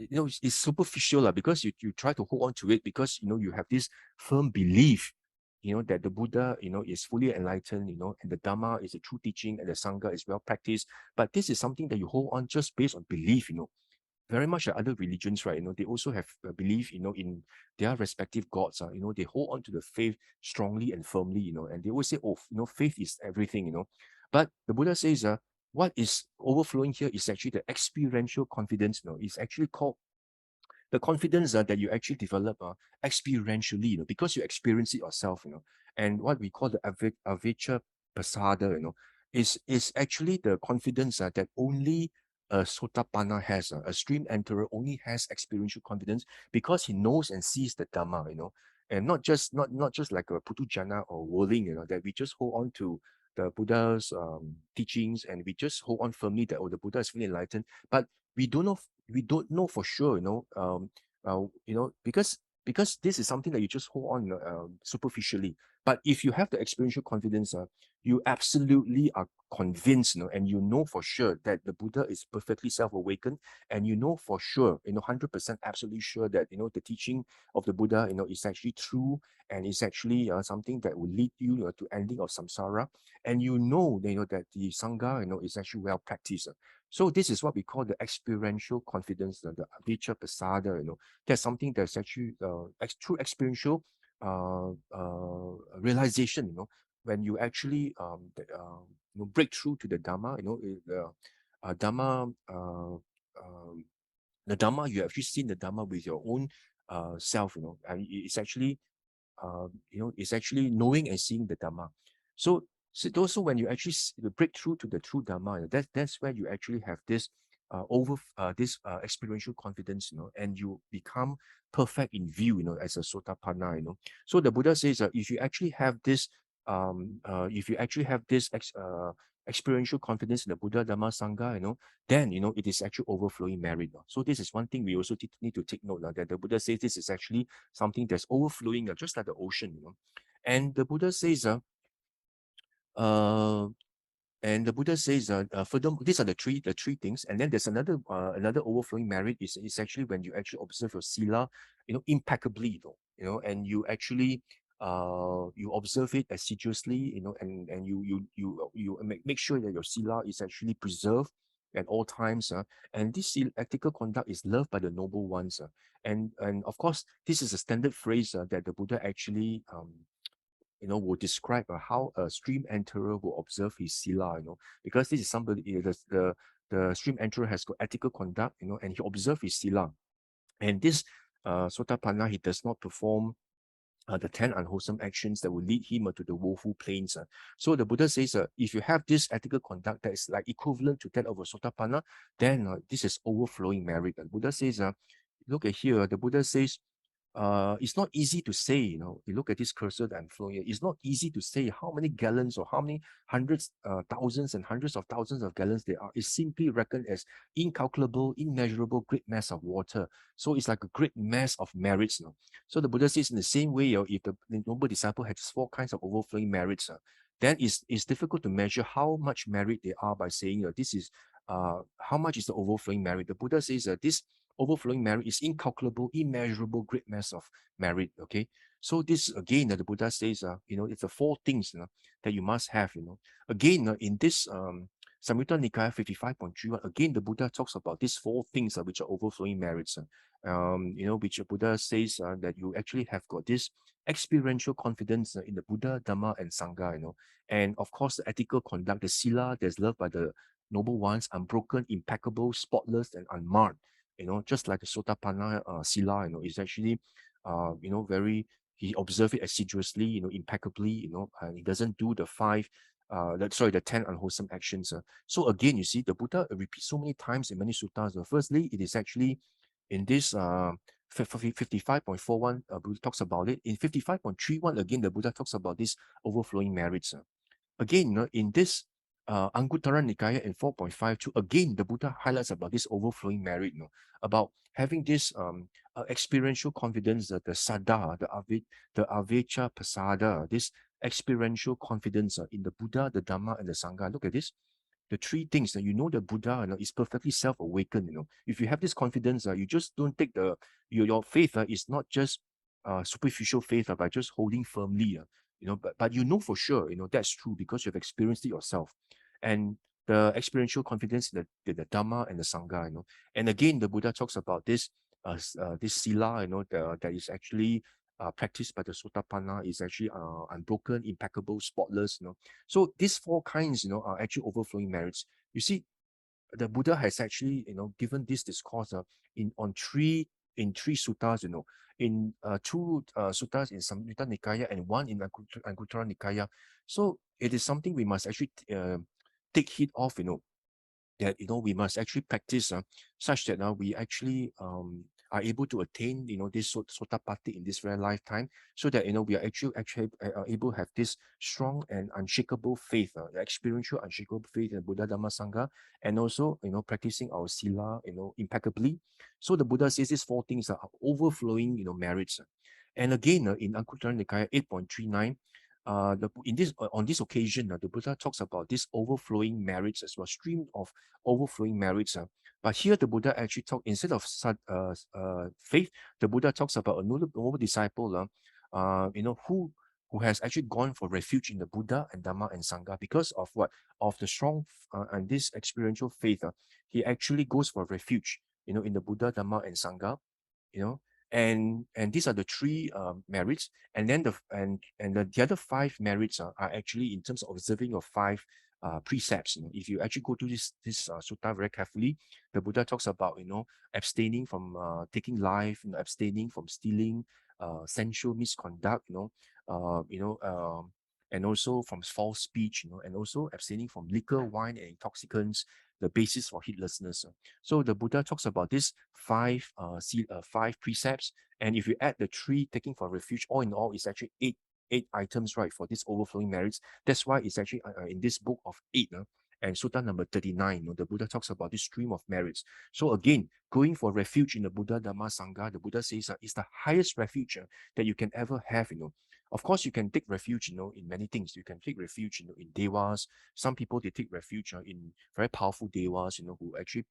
it's superficial because you try to hold on to it because you have this firm belief, that the Buddha, is fully enlightened, and the Dhamma is a true teaching and the Sangha is well practiced. But this is something that you hold on just based on belief, very much like other religions, right? They also have a belief, in their respective gods. They hold on to the faith strongly and firmly, and they always say, oh, faith is everything, But the Buddha says, what is overflowing here is actually the experiential confidence. It's actually called the confidence that you actually develop experientially, because you experience it yourself, And what we call the avijja pasada, is actually the confidence that only a Sotapanna has. A stream enterer only has experiential confidence because he knows and sees the Dhamma, and not just like a Putujana or worldling, that we just hold on to the Buddha's teachings and we just hold on firmly that the Buddha is fully enlightened, but we don't know for sure, because this is something that you just hold on superficially. But if you have the experiential confidence, you absolutely are convinced, and you know for sure that the Buddha is perfectly self-awakened, and you know for sure, 100% absolutely sure that the teaching of the Buddha, is actually true and is actually something that will lead you to ending of samsara, and that the Sangha, is actually well practiced. So this is what we call the experiential confidence, the avijja pasada. That's something that's actually true experiential realization. When you actually break through to the Dhamma. Dhamma. The Dhamma, you have actually seen the Dhamma with your own self. And it's actually it's actually knowing and seeing the Dhamma. So also when you actually break through to the true Dhamma, that's where you actually have this experiential confidence, and you become perfect in view, as a Sotapanna, So the Buddha says that if you actually have this experiential confidence in the Buddha, Dhamma, Sangha, then it is actually overflowing merit. So this is one thing we also need to take note that the Buddha says this is actually something that's overflowing, just like the ocean. And the Buddha says furthermore, these are the three things, and then there's another overflowing merit is actually when you actually observe your sila, impeccably, and you actually you observe it assiduously, and you make sure that your sila is actually preserved at all times, and this ethical conduct is loved by the noble ones, and of course this is a standard phrase that the Buddha actually will describe how a stream enterer will observe his sila, because this is somebody, the stream enterer has got ethical conduct, and he observes his sila. And this Sotapanna, he does not perform the 10 unwholesome actions that will lead him to the woeful plains. So the Buddha says, if you have this ethical conduct that is like equivalent to that of a Sotapanna, then this is overflowing merit. The Buddha says, look at here, the Buddha says, it's not easy to say, you look at this cursor that I'm flowing here, it's not easy to say how many gallons or how many hundreds, thousands and hundreds of thousands of gallons there are. It's simply reckoned as incalculable, immeasurable great mass of water. So it's like a great mass of merits. So the Buddha says in the same way, if the noble disciple has 4 kinds of overflowing merits, then it's difficult to measure how much merit they are by saying this is how much is the overflowing merit. The Buddha says this overflowing merit is incalculable, immeasurable great mass of merit. Okay, so this again the Buddha says it's the 4 things that you must have. Again, in this Samyutta Nikaya 55.31, again, the Buddha talks about these four things which are overflowing merits. Which the Buddha says that you actually have got this experiential confidence in the Buddha, Dhamma, and Sangha, and of course, the ethical conduct, the sila that's loved by the noble ones, unbroken, impeccable, spotless, and unmarred. Just like the Sotapanna sila, is actually, very, he observes it assiduously, impeccably, and he doesn't do the the 10 unwholesome actions. So again, you see, the Buddha repeats so many times in many suttas. Firstly, it is actually in this 55.41, Buddha talks about it. In 55.31, again, the Buddha talks about this overflowing merits. Again, in this Anguttara Nikaya in 4.52, again, the Buddha highlights about this overflowing merit, about having this experiential confidence, the saddha, the avecca pasada, this experiential confidence in the Buddha, the Dhamma, and the Sangha. Look at this. The three things that the Buddha is perfectly self-awakened. If you have this confidence, you just don't take your faith is not just superficial faith by just holding firmly. But for sure, that's true because you've experienced it yourself. And the experiential confidence in the Dhamma and the Sangha, And again, the Buddha talks about this sila, that is actually practiced by the Sotapanna, is actually unbroken, impeccable, spotless, So these four kinds, are actually overflowing merits. You see, the Buddha has actually, given this discourse in three suttas, in two suttas in Samyutta Nikaya and one in Anguttara Nikaya. So it is something we must actually take heed of, that we must actually practice such that we actually are able to attain this Sotapatti in this very lifetime, so that we are actually able to have this strong and unshakable faith, experiential unshakable faith in Buddha, Dhamma, Sangha, and also practicing our sila impeccably. So the Buddha says these four things are overflowing merits. And again, in Anguttara Nikaya 8.39, on this occasion, the Buddha talks about this overflowing merits as well, stream of overflowing merits. But here the Buddha actually instead of faith, the Buddha talks about a noble disciple, who has actually gone for refuge in the Buddha and Dhamma and Sangha because of what? Of the strong and this experiential faith. He actually goes for refuge, in the Buddha, Dhamma, and Sangha, and these are the three merits, and then the other five merits are actually in terms of observing your five precepts. If you actually go to this sutta very carefully, the Buddha talks about abstaining from taking life, abstaining from stealing, sensual misconduct, and also from false speech, and also abstaining from liquor, wine, and intoxicants, the basis for heedlessness. So the Buddha talks about these five precepts, and if you add the three taking for refuge, all in all, it's actually eight items, right, for this overflowing merits. That's why it's actually in this book of 8 and sutta number 39, the Buddha talks about this stream of merits. So again, going for refuge in the Buddha, Dhamma, Sangha, the Buddha says is the highest refuge that you can ever have. Of course, you can take refuge, in many things. You can take refuge, in devas. Some people, they take refuge in very powerful devas, who actually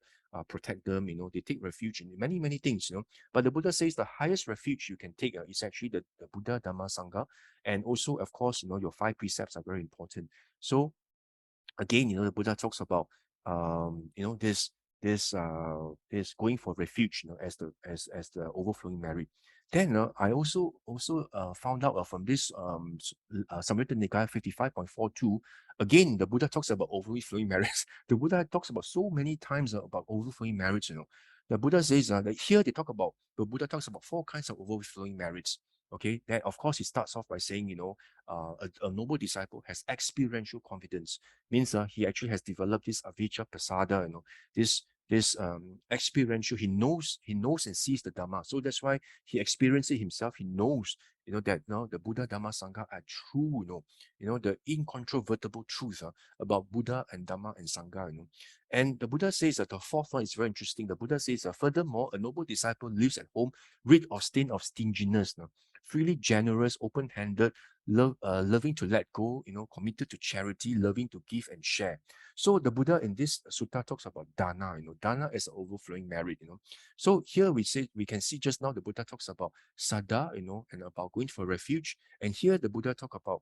protect them. They take refuge in many, many things, But the Buddha says the highest refuge you can take is actually the Buddha, Dhamma, Sangha. And also, of course, your five precepts are very important. So again, the Buddha talks about this going for refuge, as the overflowing merit. Then I also found out from this Samyutta Nikaya 55.42. Again, the Buddha talks about overflowing merits. The Buddha talks about so many times about overflowing merits. The Buddha says that here the Buddha talks about four kinds of overflowing merits. Okay, then of course he starts off by saying, a noble disciple has experiential confidence. Means he actually has developed this avecca pasada, this experiential. He knows and sees the Dhamma. So that's why he experiences it himself. He knows, that the Buddha, Dhamma, Sangha are true, the incontrovertible truth about Buddha and Dhamma and Sangha, And the Buddha says that the fourth one is very interesting. The Buddha says, furthermore, a noble disciple lives at home, rid of stain of stinginess, freely generous, open-handed, loving to let go, committed to charity, loving to give and share. So the Buddha in this sutta talks about dana, dana is an overflowing merit, So here we can see just now the Buddha talks about saddha, and about going for refuge. And here the Buddha talk about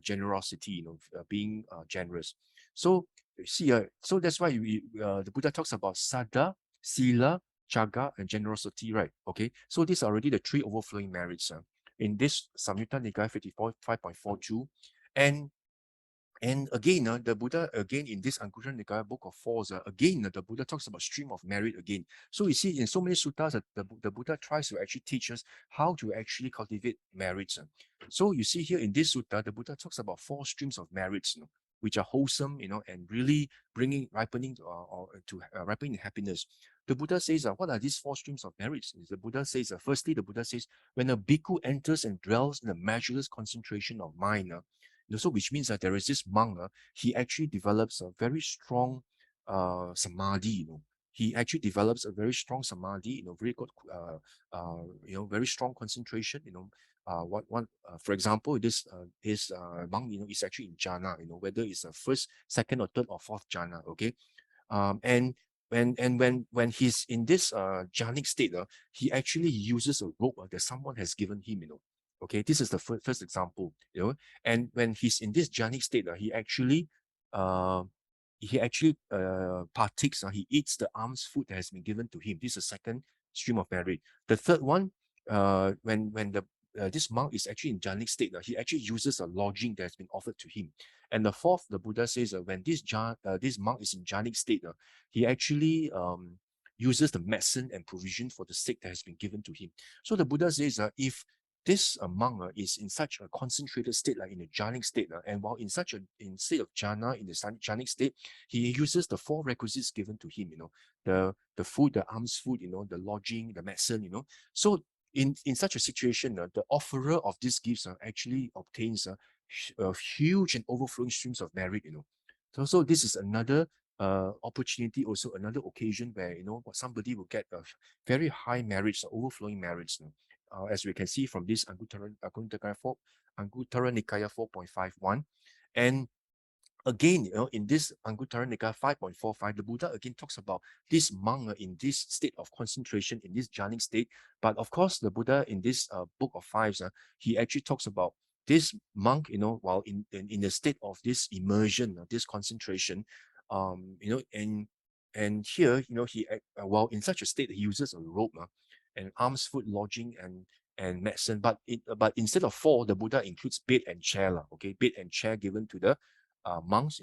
generosity, being generous. So see, so that's why the Buddha talks about Saddha, Sila, Chaga, and generosity, right? Okay, so these are already the three overflowing merits in this Samyutta Nikaya 54, 5.42. And again, the Buddha, again, in this Anguttara Nikaya Book of Falls, again, the Buddha talks about stream of merit again. So you see, in so many suttas, the Buddha tries to actually teach us how to actually cultivate merits. So you see here in this sutta, the Buddha talks about 4 streams of merits, which are wholesome, and really ripening in happiness. The Buddha says, what are these 4 streams of merits? The Buddha says, firstly, the Buddha says, when a bhikkhu enters and dwells in a measureless concentration of mind, so which means that there is this monk, he actually develops a very strong samadhi. He actually develops a very strong samadhi, very good, very strong concentration. For example, this monk, is actually in jhana. Whether it's the first, second, or third, or fourth jhana. Okay, and when he's in this jhanic state, he actually uses a rope that someone has given him. Okay, this is the first example. And when he's in this jhanic state, he actually partakes. He eats the alms food that has been given to him. This is the second stream of merit. The third one, when this monk is actually in jhanic state, he actually uses a lodging that has been offered to him. And the fourth, the Buddha says, when this monk is in jhanic state, he actually uses the medicine and provision for the sick that has been given to him. So the Buddha says, if this monk is in such a concentrated state, like in a jhanic state, and while in state of jhana, in the jhanic state, he uses the 4 requisites given to him, the food, the alms food, the lodging, the medicine, So in such a situation, the offerer of these gifts actually obtains huge and overflowing streams of merit, So this is another opportunity, also another occasion where, somebody will get very high merits, overflowing merits, as we can see from this Anguttara Nikaya 4.51. And again, in this Anguttara Nikaya 5.45, the Buddha again talks about this monk in this state of concentration, in this jhanic state. But of course, the Buddha in this Book of Fives, he actually talks about this monk, while in the state of this immersion, this concentration, and here, he while in such a state, he uses a rope, and alms food, lodging, and medicine. But instead of 4, the Buddha includes bed and chair, okay, bed and chair given to the monks.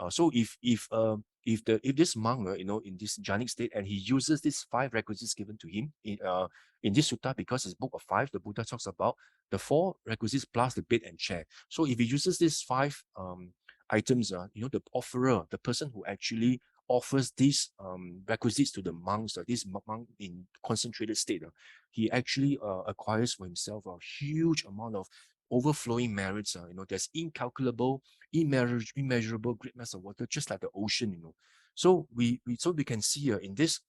So if this monk, in this jhanic state, and he uses these 5 requisites given to him in this sutta, because it's Book of Five, the Buddha talks about the 4 requisites plus the bed and chair. So if he uses these 5 items, the offerer, the person who actually offers these requisites to the monks, this monk in concentrated state, he actually acquires for himself a huge amount of overflowing merits. There's incalculable, immeasurable great mass of water, just like the ocean. So we can see in this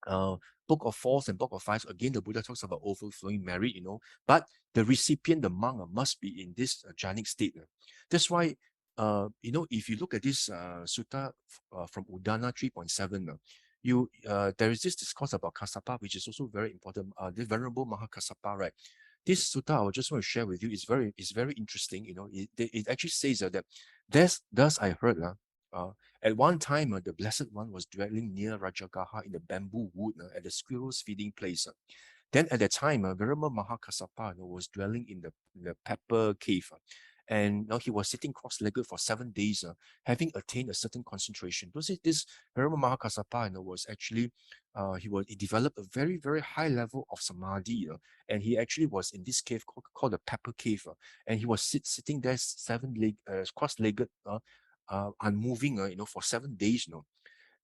Book of Falls and Book of Fives, again, the Buddha talks about overflowing merit, but the recipient, the monk, must be in this jhanic state. That's why, if you look at this sutta from Udana 3.7, there is this discourse about Kassapa, which is also very important. The Venerable Mahakassapa, right? This sutta I just want to share with you is very interesting. It actually says that thus I heard at one time the Blessed One was dwelling near Rajagaha in the bamboo wood at the squirrels feeding place. Then at that time, Venerable Mahakassapa was dwelling in the pepper cave. And he was sitting cross-legged for 7 days, having attained a certain concentration. This Venerable Mahakassapa was actually, he developed a very, very high level of samadhi, and he actually was in this cave called the pepper cave, and he was sitting there cross-legged, unmoving, for 7 days,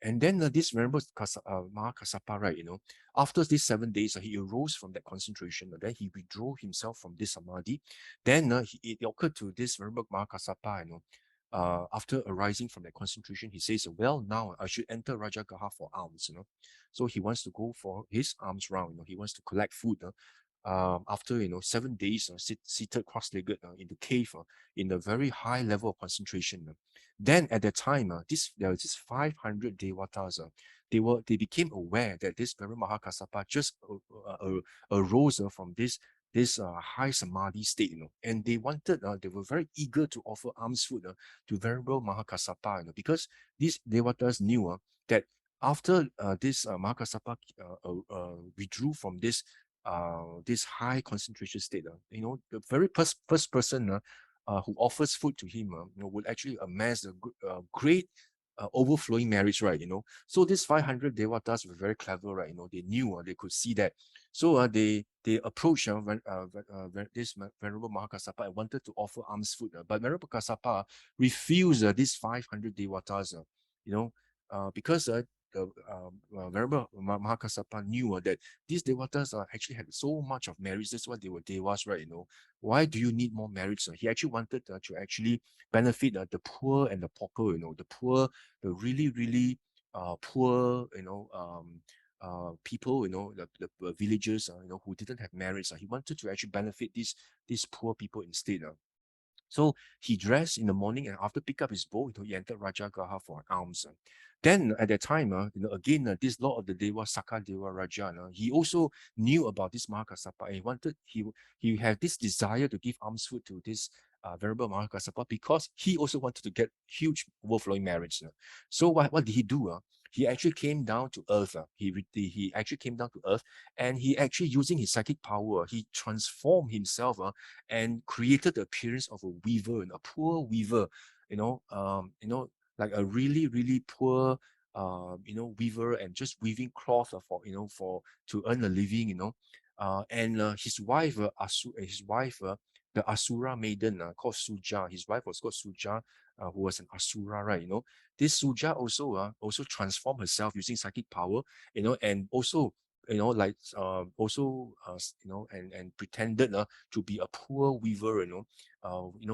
And then this Venerable Mahakassapa, right, after these 7 days, he arose from that concentration. Then he withdrew himself from this samadhi. Then it occurred to this Venerable Mahakassapa, after arising from that concentration, he says, well, now I should enter Rajagaha for alms, So he wants to go for his alms round, he wants to collect food. After 7 days seated cross-legged in the cave in a very high level of concentration. Then at that time, there was this 500 Devatas. They became aware that this Venerable Mahakassapa just arose from this this high samadhi state, and they wanted, they were very eager to offer alms food to Venerable Mahakassapa, because these devatas knew that after this Mahakassapa withdrew from this high concentration state, the very first person who offers food to him, will actually amass a great overflowing merits, right? So these 500 devatas were very clever, right? They knew, they could see that. So they approached this Venerable Mahakassapa and wanted to offer alms food, but Venerable Kassapa refused these 500 devatas, because the Venerable Mahakassapa knew that these devatas actually had so much of merits. That's why they were devas, right? Why do you need more merits? He actually wanted to actually benefit the poor and the pauper, the poor, the really, really poor, people, the villagers, who didn't have merits. He wanted to actually benefit these poor people instead. So he dressed in the morning, and after pick up his bowl, he entered Rajagaha for an alms. Then at that time, again, this Lord of the Deva, Sakadeva Raja, he also knew about this Mahakassapa, and he had this desire to give alms food to this Venerable Mahakassapa, because he also wanted to get huge overflowing merits. So what did he do? He actually came down to earth. He actually came down to earth, and he actually, using his psychic power, he transformed himself and created the appearance of a weaver, and a poor weaver, like a really, really poor weaver, and just weaving cloth to earn a living, and his wife, the Asura maiden called 𝓢𝓾𝓷𝓭𝓪. His wife was called 𝓢𝓾𝓷𝓭𝓪, who was an Asura, right? This 𝓢𝓾𝓷𝓭𝓪 also transformed herself using psychic power, and also, and pretended to be a poor weaver,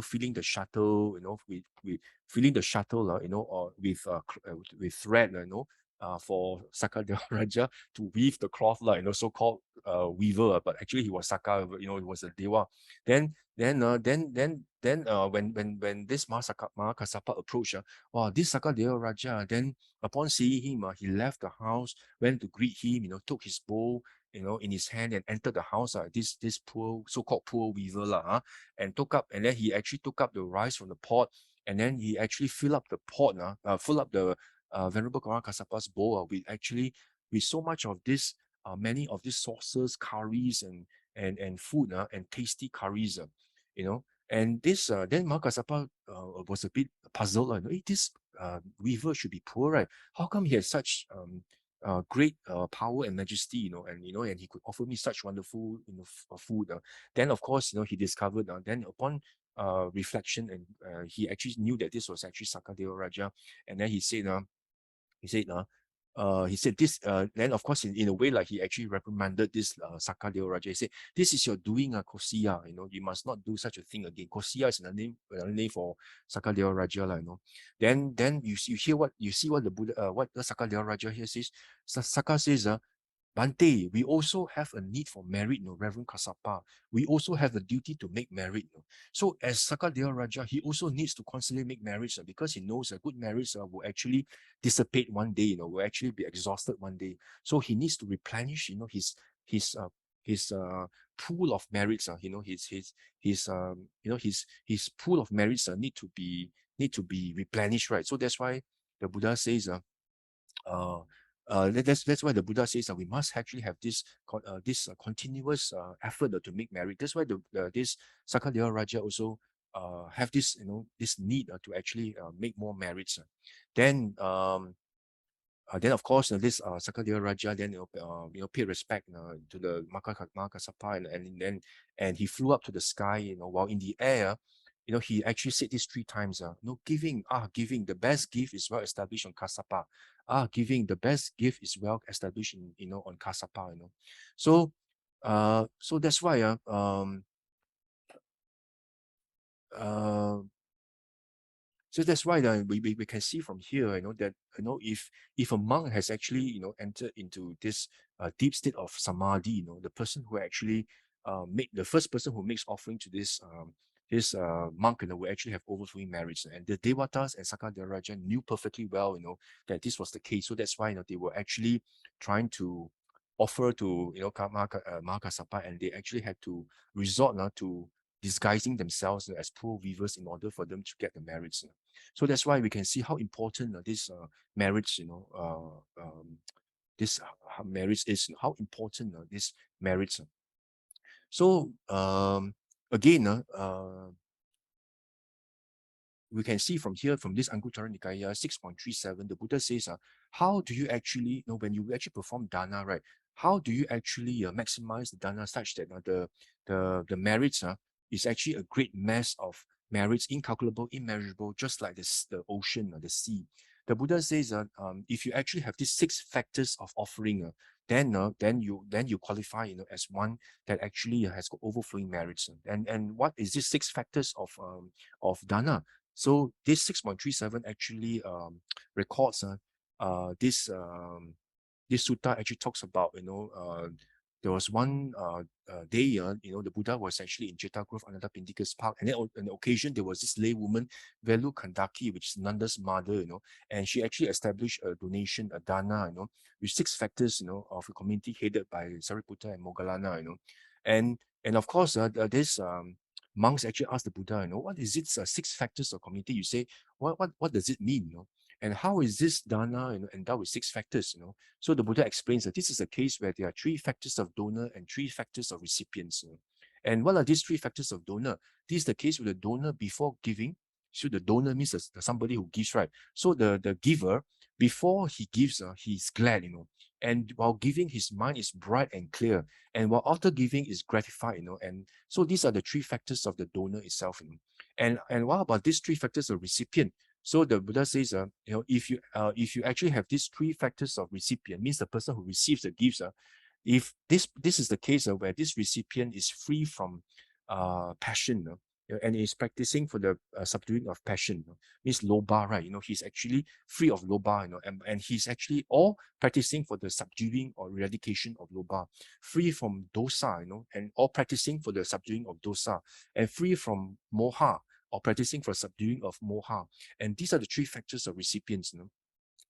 filling the shuttle, with filling the shuttle, or with thread, for Sakadeva Raja to weave the cloth, so-called weaver, but actually he was Saka, he was a Dewa. Then when this Mahakassapa approached, this Sakadeva Raja, then upon seeing him, he left the house, went to greet him, took his bowl, in his hand, and entered the house, this poor, so-called poor weaver, and then he actually took up the rice from the pot, and then he actually filled up the pot, fill up the Venerable Mahakassapa's bowl with so much of this, many of these sauces, curries, and food, and tasty curries, and this then Mahakassapa was a bit puzzled, this weaver should be poor, right? How come he has such great power and majesty, and he could offer me such wonderful food? Then of course, he discovered, then upon reflection, and he actually knew that this was actually Sakadeva Raja, and then he said this, then of course, in a way, like, he actually reprimanded this Sakadeva Raja. He said, "This is your doing, Kosiya, you must not do such a thing again." Kosiya is another name for Sakadeva Raja, Then you see what the Buddha, what the Sakadeva Raja here says. Saka says, Bante, we also have a need for merit, Reverend Kassapa. We also have a duty to make merit. So as Sakadeva Raja, he also needs to constantly make merits, because he knows that good merits will actually dissipate one day, will actually be exhausted one day. So he needs to replenish, his pool of merits, his pool of merits need to be replenished, right? So that's why the Buddha says, that's why the Buddha says that we must actually have this continuous effort to make merit. That's why this Sakadeva Raja also have this this need to actually make more merits. Then of course, this Sakadeva Raja then pay respect to the Mahakassapa, and he flew up to the sky, while in the air, he actually said this 3 times, giving the best gift is well established on Kassapa. Giving the best gift is well established on Kassapa. So that's why so that's why we can see from here, that if a monk has actually entered into this deep state of samadhi, the person who actually the first person who makes offering to this monk, will actually have overflowing merits. And the Devatas and Sakadeva Raja knew perfectly well, that this was the case. So that's why they were actually trying to offer to Mahakasapa, and they actually had to resort to disguising themselves as poor weavers in order for them to get the marriage. So that's why we can see how important this marriage, this marriage is, how important this marriage. So again, we can see from here, from this 𝓤𝓙𝓷𝓷𝓷 Nikaya 6.37, the Buddha says, how do you actually, when you actually perform dana, right? How do you actually maximize the dana such that the merits is actually a great mass of merits, incalculable, immeasurable, just like the ocean or the sea. The Buddha says, if you actually have these 6 factors of offering, then you qualify, as one that actually has got overflowing merits. And what is these 6 factors of dana? So this 6.37 actually records this sutta actually talks about, there was one day, the Buddha was actually in 𝓤𝓷𝓲𝓷𝓷 Pindika's park, and then on an occasion there was this lay woman, 𝓤𝓷𝓾𝓷𝓭𝓪𝓂, which is Nanda's mother, and she actually established a donation, a dana, with 6 factors, of a community headed by Sariputta and Moggallana, and of course this monks actually asked the Buddha, what is it, 6 factors of community? You say, what does it mean, and how is this dana endowed with 6 factors? So the Buddha explains that this is a case where there are 3 factors of donor and 3 factors of recipients. And what are these 3 factors of donor? This is the case with the donor before giving. So the donor means somebody who gives, right? So the giver, before he gives, he's glad, and while giving, his mind is bright and clear, and while after giving is gratified, and so these are the 3 factors of the donor itself. And what about these 3 factors of recipient? So the Buddha says, if you actually have these 3 factors of recipient, means the person who receives the gifts, if this is the case where this recipient is free from passion, and is practicing for the subduing of passion, means lobha, right? He's actually free of lobha, and he's actually all practicing for the subduing or eradication of lobha, free from dosa, and all practicing for the subduing of dosa, and free from moha, or practicing for subduing of moha. And these are the 3 factors of recipients.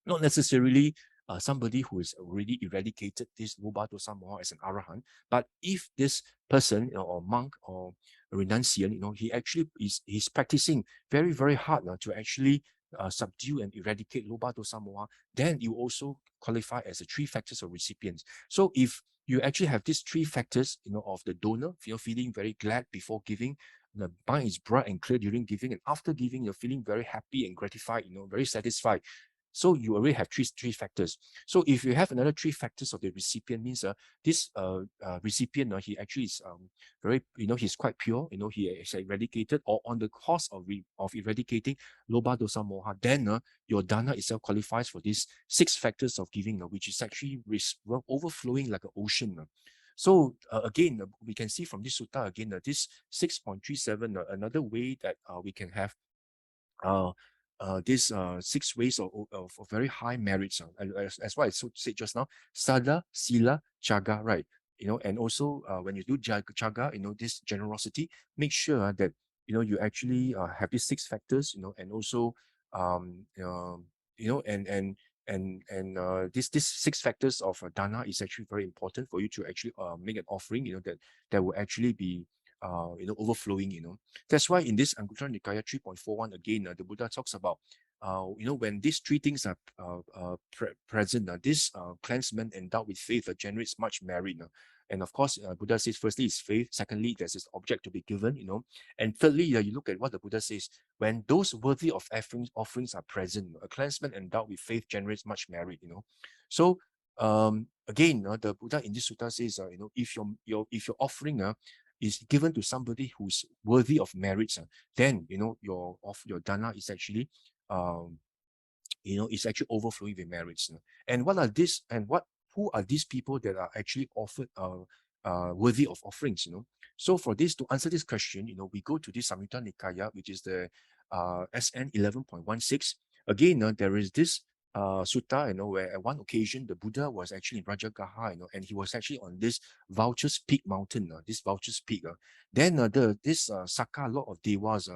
Not necessarily somebody who is already eradicated this lobha, dosa, moha as an arahant, but if this person, or monk or a renunciant, he actually is practicing very, very hard to actually subdue and eradicate lobha, dosa, moha, then you also qualify as the 3 factors of recipients. So if you actually have these 3 factors, of the donor, you're feeling very glad before giving, the mind is bright and clear during giving, and after giving, you're feeling very happy and gratified, very satisfied. So you already have three factors. So if you have another 3 factors of the recipient, means this recipient, he actually is very, he's quite pure, he is eradicated or on the course of eradicating lobha, dosa, moha, then your dana itself qualifies for these 6 factors of giving, which is actually overflowing like an ocean. So again, we can see from this sutta again, this 6.37, another way that we can have these 6 ways of very high merits, as what I said just now, sada, sila, jaga, right? And also when you do jaga, this generosity, make sure that you actually have these 6 factors, and also these 6 factors of dana is actually very important for you to actually make an offering, that will actually be overflowing. That's why in this 𝓤𝓙𝓷𝓷𝓷 Nikaya 3.41, again, the Buddha talks about, when these 3 things are present, this cleansement endowed with faith generates much merit. And of course, Buddha says, firstly is faith. Secondly, there's this object to be given, And thirdly, you look at what the Buddha says, when those worthy of offerings are present, a cleansement endowed with faith generates much merit, So again, the Buddha in this sutta says, if your offering is given to somebody who's worthy of merits, then your dana is actually is actually overflowing with merits. And what are these? And who are these people that are actually offered worthy of offerings? So for this, to answer this question, we go to this Samyutta Nikaya, which is the SN 11.16. Again, there is this sutta, where at one occasion the Buddha was actually in Rajagaha, and he was actually on this Vulture's Peak mountain, this Vulture's Peak. Then this 𝓢𝓾𝓷𝓭𝓪 Lord of Devas,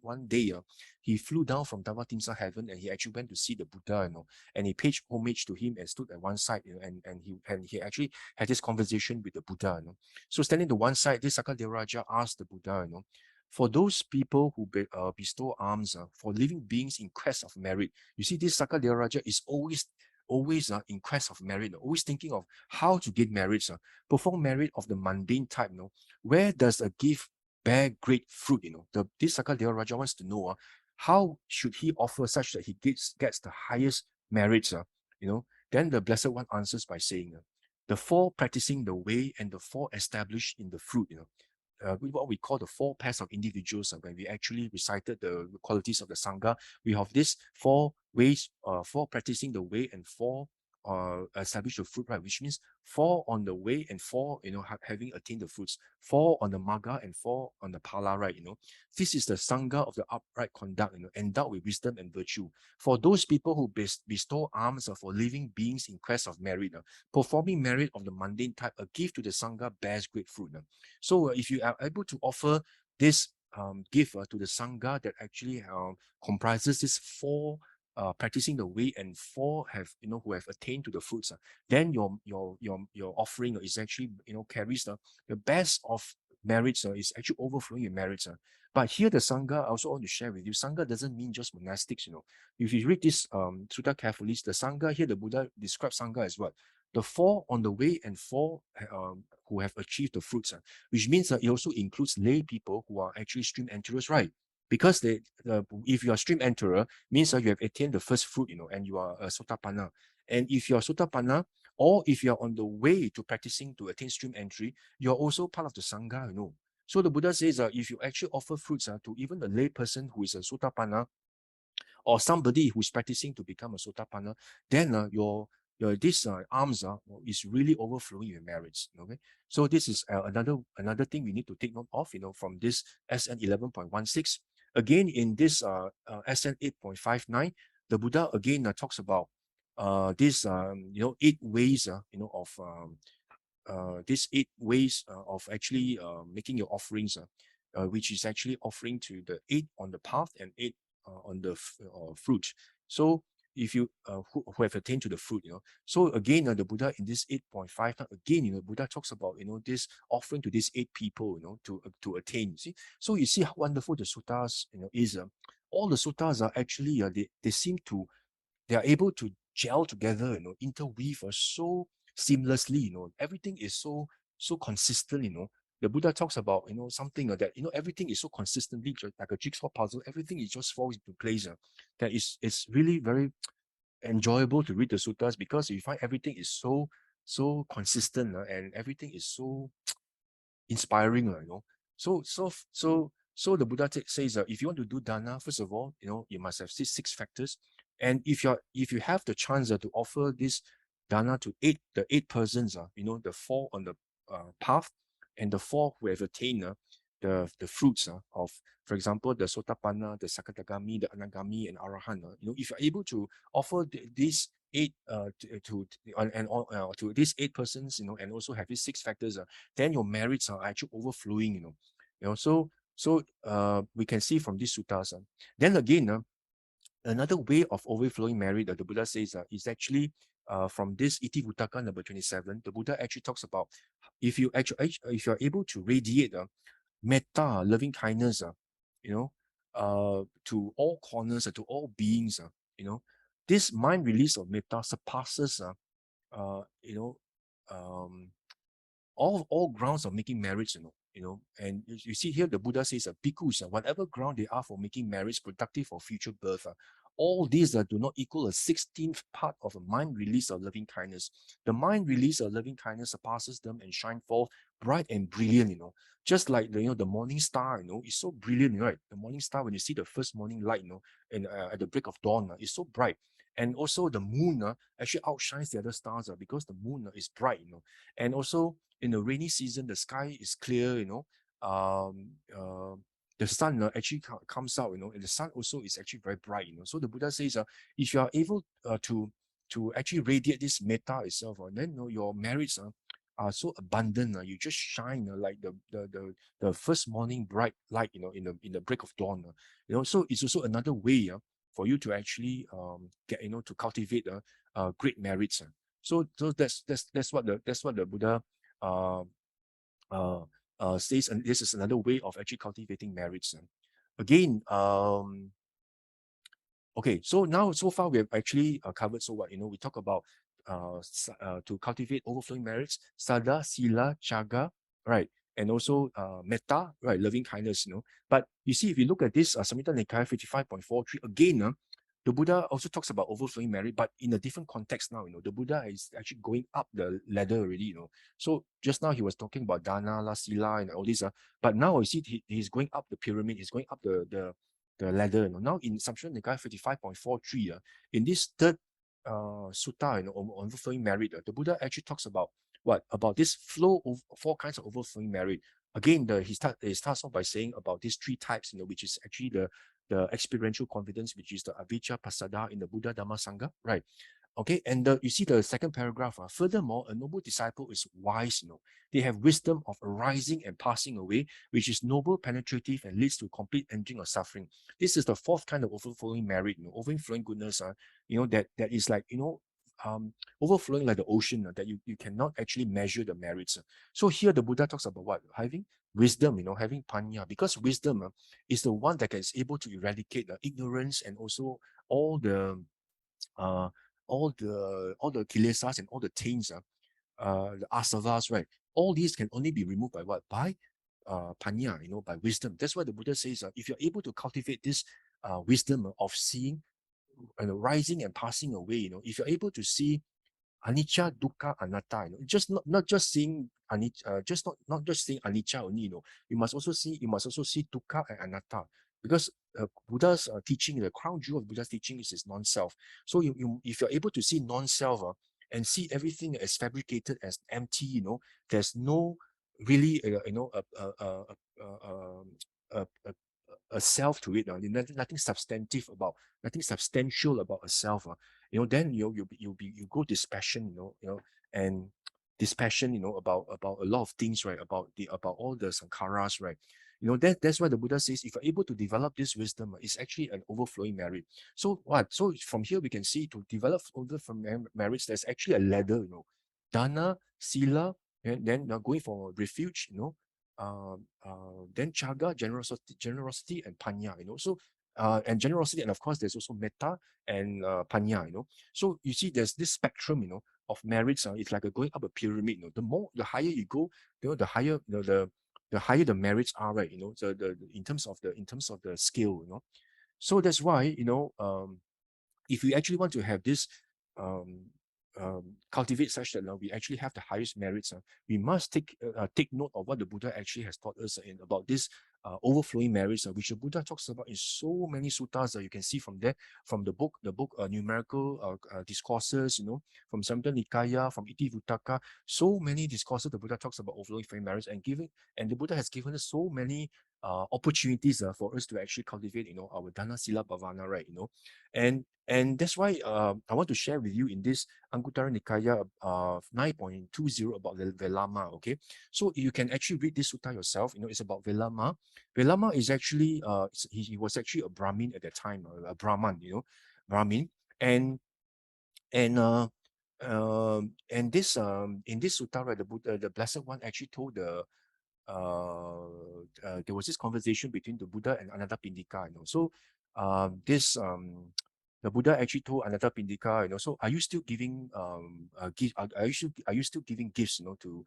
one day he flew down from Davatimsa heaven and he actually went to see the Buddha, and he paid homage to him and stood at one side, and he actually had this conversation with the Buddha. So standing to one side, this 𝓢𝓾𝓷𝓫 asked the Buddha, for those people who bestow alms for living beings in quest of merit. You see, this 𝓢𝓾𝓷𝓫 is always in quest of merit, always thinking of how to get merits, perform merit of the mundane type. Where does a gift bear great fruit? This 𝓢𝓾𝓷𝓫 wants to know how should he offer such that he gets the highest merits. Then the Blessed One answers by saying, the four practicing the way and the four established in the fruit. What we call the four pairs of individuals. When we actually recited the qualities of the Sangha, we have these four ways, four practicing the way and four establish the fruit, right? Which means four on the way and four, having attained the fruits, four on the Magga and four on the Phala, right? This is the Sangha of the upright conduct, endowed with wisdom and virtue. For those people who bestow alms for living beings in quest of merit, performing merit of the mundane type, a gift to the Sangha bears great fruit. So if you are able to offer this gift to the Sangha that actually comprises these four practicing the way and four have who have attained to the fruits, then your offering is actually carries the best of merits, is actually overflowing in merits. But here the Sangha, I also want to share with you, Sangha doesn't mean just monastics. If you read this sutta carefully, the Sangha here, the Buddha describes Sangha as what? The four on the way and four who have achieved the fruits, which means it also includes lay people who are actually stream enterers, right? Because if you are stream enterer, means you have attained the first fruit, and you are a Sotapanna. And if you are Sotapanna, or if you are on the way to practicing to attain stream entry, you are also part of the Sangha, So the Buddha says if you actually offer fruits to even the lay person who is a Sotapanna, or somebody who's practicing to become a Sotapanna, then your this alms is really overflowing your merits. Okay, so this is another thing we need to take note of. From this SN 11.16. Again, in this SN 8.59, the Buddha again talks about this 8 ways these 8 ways of actually making your offerings, which is actually offering to the 8 on the path and 8 on the fruit. So if you who have attained to the fruit, so again the Buddha in this 8.5 again, Buddha talks about this offering to these 8 people, to attain. You see, so you see how wonderful the suttas is. All the suttas are actually they seem to, they are able to gel together, interweave so seamlessly. Everything is so consistent. The Buddha talks about something that everything is so consistently like a jigsaw puzzle. Everything is just falls into place. That is, it's really very enjoyable to read the suttas, because you find everything is so consistent, and everything is so inspiring. So the Buddha says if you want to do dana, first of all, you must have these 6 factors. And if you have the chance to offer this dana to the 8 persons, the 4 on the path and the 4 who have attained the fruits of, for example, the Sotapanna, the Sakadagami, the Anagami, and Arahant. If you're able to offer these 8 to these 8 persons, and also have these 6 factors, then your merits are actually overflowing. So we can see from these suttas. Then again, another way of overflowing merit that the Buddha says is actually from this Iti Vuttaka number 27. The Buddha actually talks about if you are able to radiate metta, loving kindness, to all corners, to all beings, this mind release of metta surpasses all grounds of making merits. And you see here the Buddha says bhikkhus, whatever ground they are for making merits productive for future birth, all these do not equal a 16th part of a mind release of loving kindness. The mind release of loving kindness surpasses them and shine forth bright and brilliant. Just like the morning star, is so brilliant, right? The morning star, when you see the first morning light, and at the break of dawn, is so bright. And also the moon actually outshines the other stars because the moon is bright. And also in the rainy season, the sky is clear. the sun actually comes out, and the sun also is actually very bright, So the Buddha says, if you are able to actually radiate this metta itself, then your merits are so abundant. You just shine like the first morning bright light, in the break of dawn. So it's also another way for you to actually get, to cultivate great merits. So that's what the Buddha says, and this is another way of actually cultivating merits. Again, okay, so far we have actually covered, so what, we talk about to cultivate overflowing merits, Sada, Sila, Chaga, right? And also Metta, right? Loving kindness, But you see, if you look at this, Samhita Nikaya 55.43, again, the Buddha also talks about overflowing merit, but in a different context now, the Buddha is actually going up the ladder already, So just now he was talking about Dana, Sila, and all these, but now you see he's going up the pyramid, he's going up the ladder. Now in Samhita Nikaya 55.43, in this third sutta, on overflowing merit, the Buddha actually talks about what? About this flow of 4 kinds of overflowing merit. Again, he starts off by saying about these 3 types, which is actually the experiential confidence, which is the avijja pasada in the Buddha Dhamma Sangha, right? Okay, and you see the second paragraph. Furthermore, a noble disciple is wise. They have wisdom of arising and passing away, which is noble, penetrative, and leads to complete ending of suffering. This is the 4th kind of overflowing merit. Overflowing goodness. That is like overflowing like the ocean. That you cannot actually measure the merits. So here the Buddha talks about what? Having wisdom. Having panya, because wisdom is the one that is able to eradicate the ignorance and also all the kilesas and all the taints, the asavas, right? All these can only be removed by what? By panya, by wisdom. That's why the Buddha says, if you're able to cultivate this wisdom of seeing and rising and passing away, if you're able to see anicca, dukkha, anatta, just not just seeing anicca, not just seeing anicca only, you must also see dukkha and anatta, because Buddha's teaching, the crown jewel of Buddha's teaching is his non-self. So if you're able to see non-self and see everything as fabricated, as empty, there's no really a self to it. Nothing substantive about, nothing substantial about a self. Then you go dispassion, and dispassion, about a lot of things, right? About all the sankharas, right? That's why the Buddha says, if you're able to develop this wisdom, it's actually an overflowing merit. So what? So from here we can see, to develop overflowing merits, there's actually a ladder, Dana, Sila, and then going for refuge, then chaga, generosity and panya, So and generosity, and of course there's also metta and panya, So you see there's this spectrum, of merits. It's like going up a pyramid. The higher you go, the higher the higher the merits are, right? So in terms of the scale, So that's why, if we actually want to have this um, cultivate such that we actually have the highest merits, we must take note of what the Buddha actually has taught us about this overflowing merits, which the Buddha talks about in so many suttas that you can see from there, from the book numerical discourses, from Samhita Nikaya, from Iti-Vuttaka, so many discourses the Buddha talks about overflowing merits, and the Buddha has given us so many opportunities for us to actually cultivate, our Dana Sila Bhavana, right? And that's why I want to share with you in this Anguttara Nikaya 9.20 about the Velama. Okay, so you can actually read this sutta yourself. It's about Velama. Velama is actually he was actually a Brahmin at that time, a Brahman. Brahmin, and this in this sutta, right, the Buddha, the Blessed One, actually told there was this conversation between the Buddha and Anathapindika. So the Buddha actually told Anathapindika, so are you still giving are you still giving gifts, to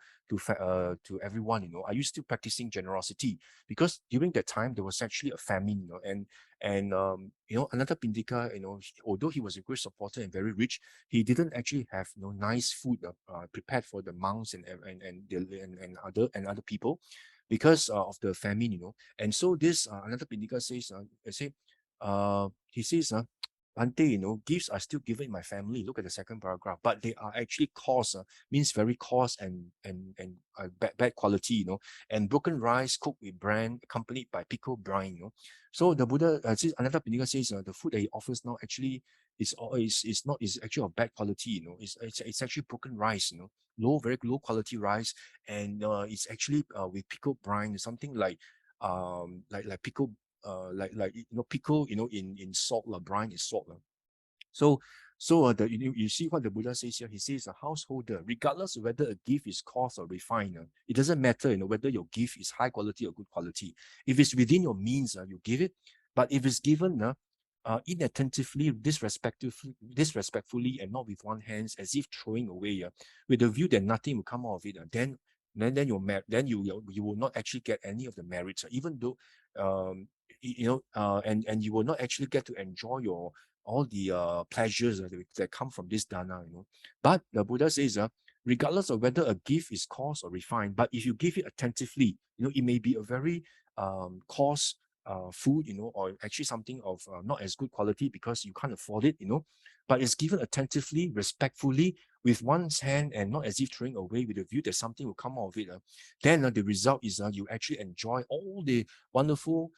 everyone, are you still practicing generosity? Because during that time there was actually a famine, and Anathapindika, although he was a great supporter and very rich, he didn't actually have nice food prepared for the monks and other people, because of the famine, And so this Anathapindika says, he says, Bhante, you know, gifts are still given in my family. Look at the second paragraph, but they are actually coarse, means very coarse and bad quality, you know, and broken rice cooked with bran, accompanied by pickled brine, you know. So the Buddha, Anatta Pinnaga says, the food that he offers now actually is actually of bad quality, you know. It's actually broken rice, you know, very low quality rice, and it's actually with pickled brine, something like pickled you know, pickle, you know, in salt, brine is salt. So you see what the Buddha says here. He says a householder, regardless of whether a gift is coarse or refined, it doesn't matter, you know, whether your gift is high quality or good quality. If it's within your means, you give it. But if it's given inattentively, disrespectfully, and not with one hand, as if throwing away, with the view that nothing will come out of it, then you will not actually get any of the merits, even though and you will not actually get to enjoy all the pleasures that come from this dana, you know. But the Buddha says, regardless of whether a gift is coarse or refined, but if you give it attentively, you know, it may be a very coarse food, you know, or actually something of not as good quality because you can't afford it, you know, but it's given attentively, respectfully, with one's hand, and not as if throwing away, with the view that something will come out of it. Then the result is you actually enjoy all the wonderful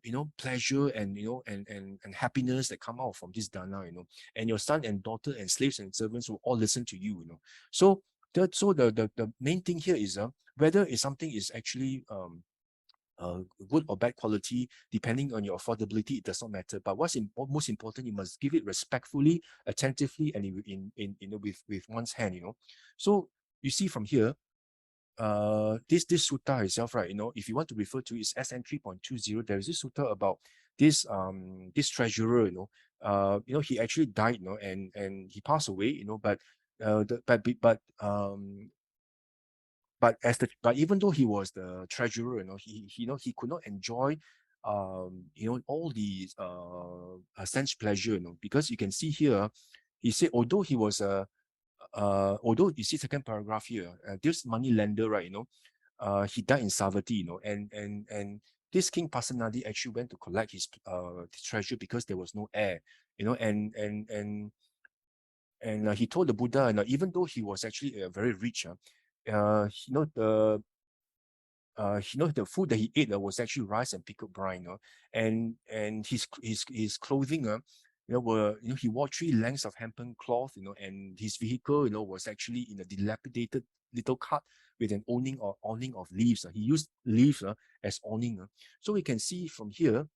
you know, pleasure and, you know, and happiness that come out from this dana, you know, and your son and daughter and slaves and servants will all listen to you, you know. So the main thing here is whether something is actually good or bad quality, depending on your affordability, it does not matter. But what's most important, you must give it respectfully, attentively, and in you know, with one's hand, you know. So you see from here, this sutta itself, right, you know, if you want to refer to its SN 3.20, there is this sutta about this this treasurer, you know, he actually died, you know, and he passed away, you know, but but even though he was the treasurer, you know, he could not enjoy you know, all these sense pleasure, you know, because you can see here, he said, although he was although you see second paragraph here, this money lender, right, you know, he died in Savatthi, you know, and this King Pasenadi actually went to collect his treasure because there was no heir, you know, and he told the Buddha, and even though he was actually very rich, you know, the food that he ate was actually rice and pickled brine, and his clothing, you know, he wore 3 lengths of hempen cloth, you know, and his vehicle, you know, was actually in a dilapidated little cart with an awning of leaves. He used leaves as awning. So we can see from here,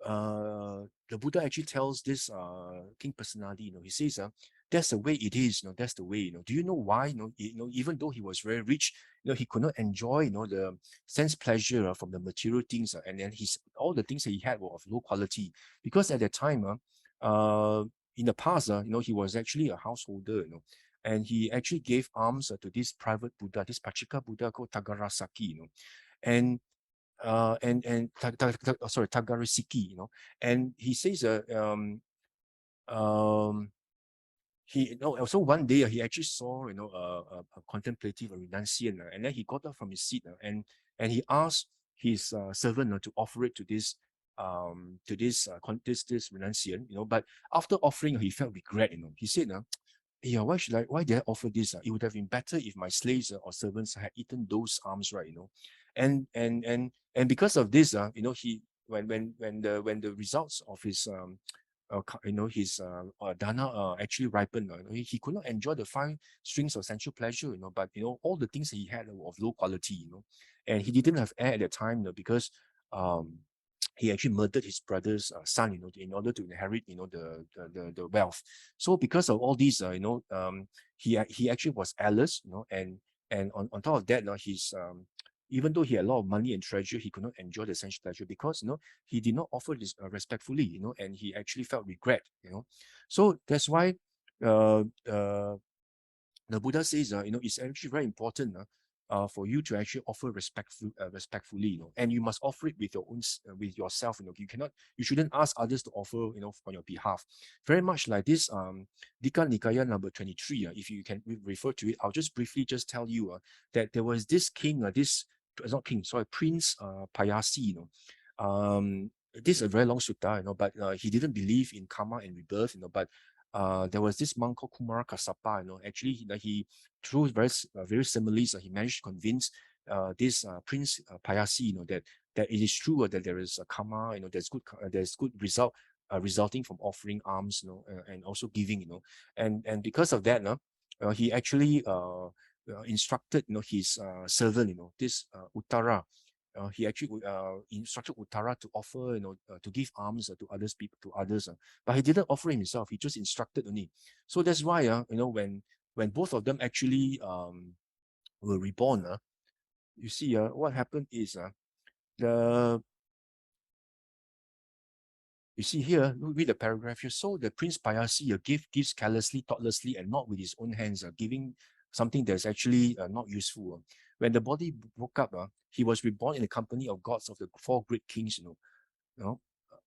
the Buddha actually tells this King Pasenadi, you know, he says, that's the way it is, you know, that's the way, you know. Do you know why? You know, even though he was very rich, you know, he could not enjoy, you know, the sense pleasure from the material things, and then all the things that he had were of low quality, because at that time, in the past, you know, he was actually a householder, you know, and he actually gave alms to this private Buddha, this Pachika Buddha called Tagarasaki, you know, and Tagarisiki, you know, and he says he, you know, so one day he actually saw, you know, a contemplative, a renunciant, and then he got up from his seat, and he asked his servant to offer it to this renunciant, you know. But after offering, he felt regret, you know. He said, yeah, why did I offer this? It would have been better if my slaves or servants had eaten those alms, right, you know. And because of this, you know, he when the results of his you know, his dana actually ripened, he could not enjoy the 5 strings of sensual pleasure, you know, but, you know, all the things that he had were of low quality, you know, and he didn't have heir at that time, you know, because he actually murdered his brother's son, you know, in order to inherit, you know, the wealth. So because of all these, you know, he actually was heirless, you know, and on top of that, he's even though he had a lot of money and treasure, he could not enjoy the sensual pleasure because, you know, he did not offer this respectfully, you know, and he actually felt regret, you know. So that's why the Buddha says, you know, it's actually very important for you to actually offer respectfully, you know, and you must offer it with your own, with yourself, you know. You shouldn't ask others to offer, you know, on your behalf. Very much like this Dika Nikaya number 23. If you can refer to it, I'll just briefly just tell you that there was this king, Prince Payasi, you know. this is a very long sutta, but he didn't believe in karma and rebirth, but there was this monk called 𝓤𝓾𝓷𝓭𝓪, actually through very similes, he managed to convince this Prince Payasi, that it is true that there is a karma, there's good result resulting from offering alms, and also giving, and because of that, he actually instructed, his servant, this Uttara. He actually instructed Uttara to offer, to give alms to others, but he didn't offer himself. He just instructed only. So that's why, when both of them actually were reborn, you see, what happened is you see here, read the paragraph here. So the Prince Payasi gives carelessly, thoughtlessly, and not with his own hands, giving something that's actually not useful. When the body broke up, he was reborn in the company of gods of the 4 great kings, you know.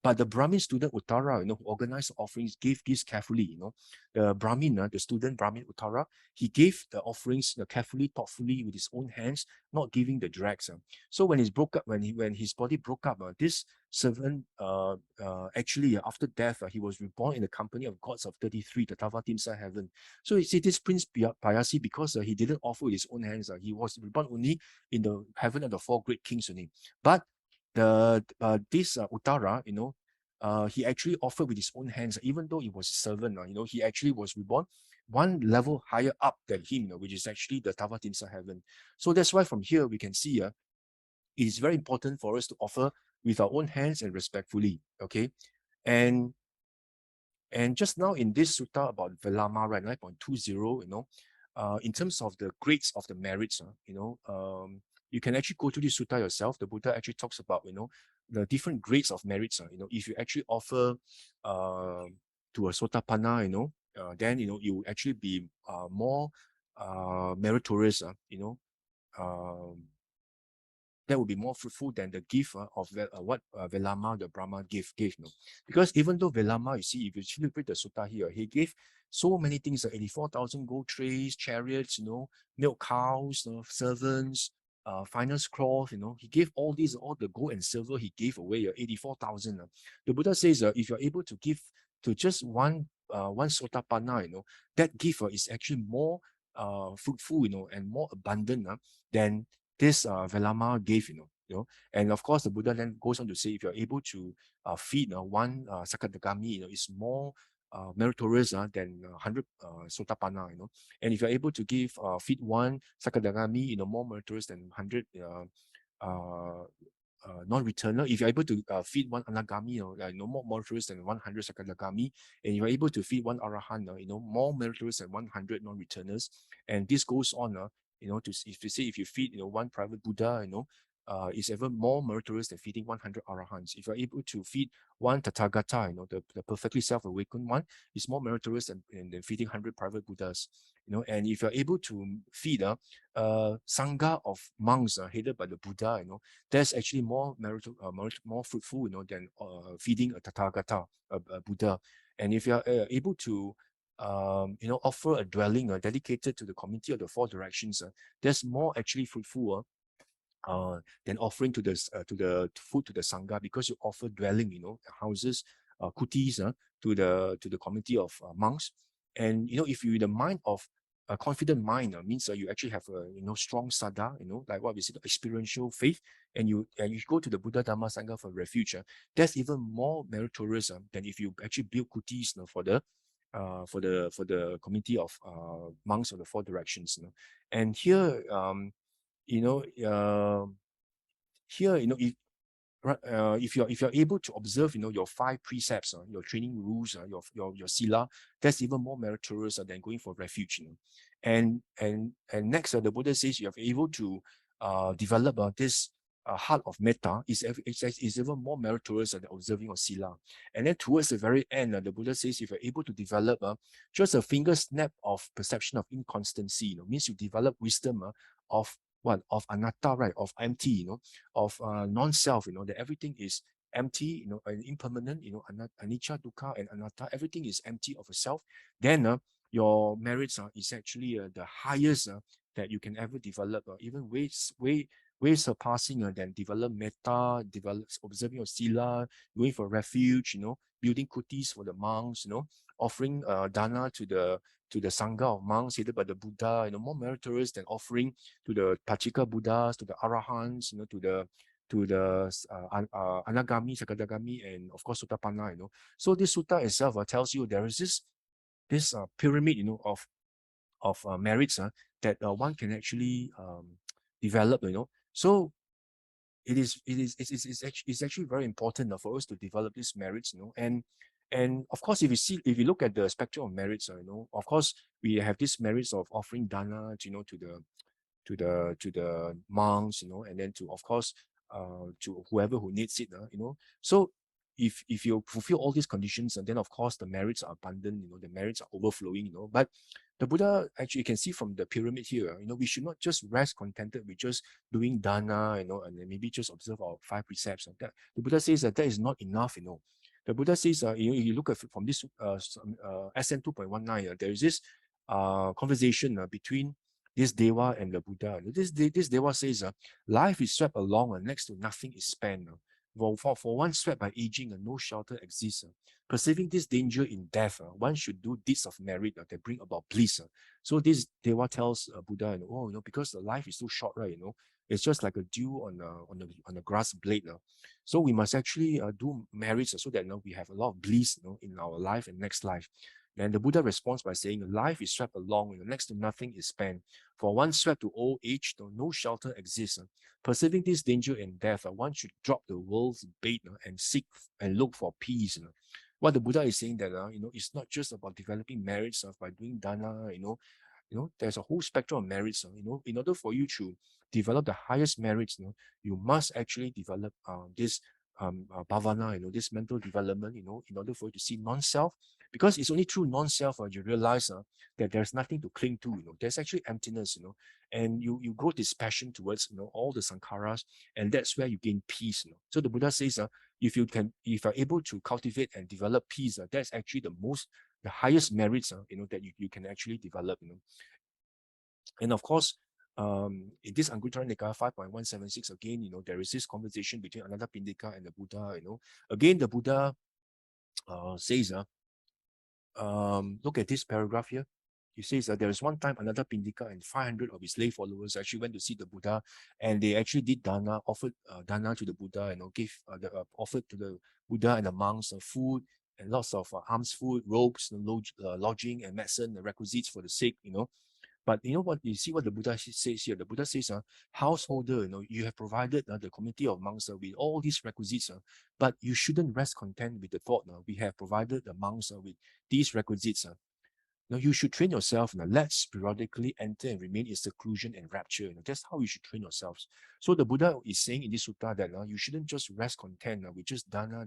But the Brahmin student Uttara, who organized the offerings, gave gifts carefully, The Brahmin, the student Brahmin Uttara, he gave the offerings carefully, thoughtfully, with his own hands, not giving the dregs. So when his body broke up, this servant actually after death, he was reborn in the company of gods of 33, the 𝓤𝓷𝓲𝓷𝓷 heaven. So you see, this Prince Payasi, because he didn't offer with his own hands, he was reborn only in the heaven of the 4 great kings only. But this Uttara, he actually offered with his own hands, even though he was a servant, he actually was reborn one level higher up than him, which is actually the 𝓤𝓷𝓲𝓷 heaven. So that's why from here we can see it is very important for us to offer with our own hands and respectfully. Okay. And just now in this sutta about Velama, right, 9.20, in terms of the grades of the merits, you can actually go to this sutta yourself. The Buddha actually talks about, the different grades of merits. If you actually offer to a Sotapanna, then, you actually be more meritorious, that would be more fruitful than the gift of what Velama, the Brahma, gave. Because even though Velama, you see, if you actually read the sutta here, he gave so many things, 84,000 gold trays, chariots, milk cows, servants, finest cloth, he gave all these, all the gold and silver he gave away, 84,000. The Buddha says, if you're able to give to just one Sotapanna, that gift is actually more fruitful, and more abundant than this Velama gave, and of course the Buddha then goes on to say, if you're able to feed one 𝓤𝓷𝓲𝓷, is more meritorious than 100 Sotapanna, and if you're able to give feed one 𝓤𝓷𝓲𝓷, more meritorious than 100 non-returner. If you're able to feed one Anagami, more meritorious than 100 𝓤𝓷𝓲𝓷, and you're able to feed one Arahant, more meritorious than 100 non-returners, and this goes on, if you feed, one private Buddha, is even more meritorious than feeding 100 Arahants. If you're able to feed one Tathagata, the perfectly self-awakened one, is more meritorious than feeding 100 private Buddhas. And if you're able to feed a Sangha of monks headed by the Buddha, that's actually more more fruitful, than feeding a Tathagata, a Buddha. And if you're able to offer a dwelling dedicated to the community of the 4 directions, that's more actually fruitful than offering to the food to the Sangha, because you offer dwelling, houses, kutis to the community of monks. And if you in the mind of a confident mind, means you actually have a strong saddha, like what we said, experiential faith, and you go to the Buddha Dhamma Sangha for refuge. That's even more meritorious than if you actually build kutis for the community of monks of the 4 directions. And here, if you're able to observe, your 5 precepts, your training rules, your sila, that's even more meritorious than going for refuge. And next, the Buddha says you are able to develop this heart of metta is even more meritorious than observing of sila. And then towards the very end, the Buddha says if you're able to develop just a finger snap of perception of inconstancy, means you develop wisdom of what? Of anatta, right? Of empty, of non-self, that everything is empty, and impermanent, anicca, dukkha, and anatta, everything is empty of a self. Then your merits is actually the highest that you can ever develop, even way way surpassing then develop metta, develop observing of sila, going for refuge, building kutis for the monks, offering dana to the sangha of monks headed by the Buddha, more meritorious than offering to the Pachika Buddhas, to the Arahants, to the Anagami, Sakadagami, and of course Sotapanna, So this sutta itself tells you there is this pyramid, of merits that one can actually develop, So it's actually very important for us to develop these merits, and of course, if you look at the spectrum of merits, of course, we have these merits of offering dana, to the monks, and then to, of course, to whoever who needs it, So if you fulfill all these conditions, and then of course the merits are abundant, the merits are overflowing, But the Buddha, actually, you can see from the pyramid here, we should not just rest contented with just doing dana, and then maybe just observe our 5 precepts. That the Buddha says that is not enough, The Buddha says, you look at from this SN 2.19, there is this conversation between this Deva and the Buddha. This Deva says, life is swept along and next to nothing is spent. For one swept by aging, no shelter exists. Perceiving this danger in death, one should do deeds of merit that bring about bliss. So this Deva tells Buddha, because the life is so short, right? It's just like a dew on a grass blade. So we must actually do merits so that we have a lot of bliss in our life and next life. Then the Buddha responds by saying, life is swept along, next to nothing is spent. For one swept to old age, no shelter exists. Perceiving this danger and death, one should drop the world's bait and seek and look for peace. What the Buddha is saying that, it's not just about developing merits by doing dana, there's a whole spectrum of merits. In order for you to develop the highest merits, you must actually develop this bhavana, this mental development, in order for you to see non-self. Because it's only through non-self you realize that there's nothing to cling to, there's actually emptiness, and you grow this passion towards, all the sankharas, and that's where you gain peace. So the Buddha says, if you're able to cultivate and develop peace, that's actually the highest merits, that you can actually develop, And of course, in this Anguttara Nikaya 5.176, again, there is this conversation between Anathapindika and the Buddha, Again, the Buddha says, look at this paragraph here. He says that there is one time Anathapindika and 500 of his lay followers actually went to see the Buddha, and they actually did dana, offered dana to the Buddha, gave offered to the Buddha and the monks food and lots of alms food, robes, lodging and medicine, the requisites for the sick, But you see what the Buddha says here. The Buddha says, householder, you have provided the community of monks with all these requisites, but you shouldn't rest content with the thought, we have provided the monks with these requisites. Now you should train yourself. Let's periodically enter and remain in seclusion and rapture. That's how you should train yourselves. So the Buddha is saying in this sutta that you shouldn't just rest content with just dana,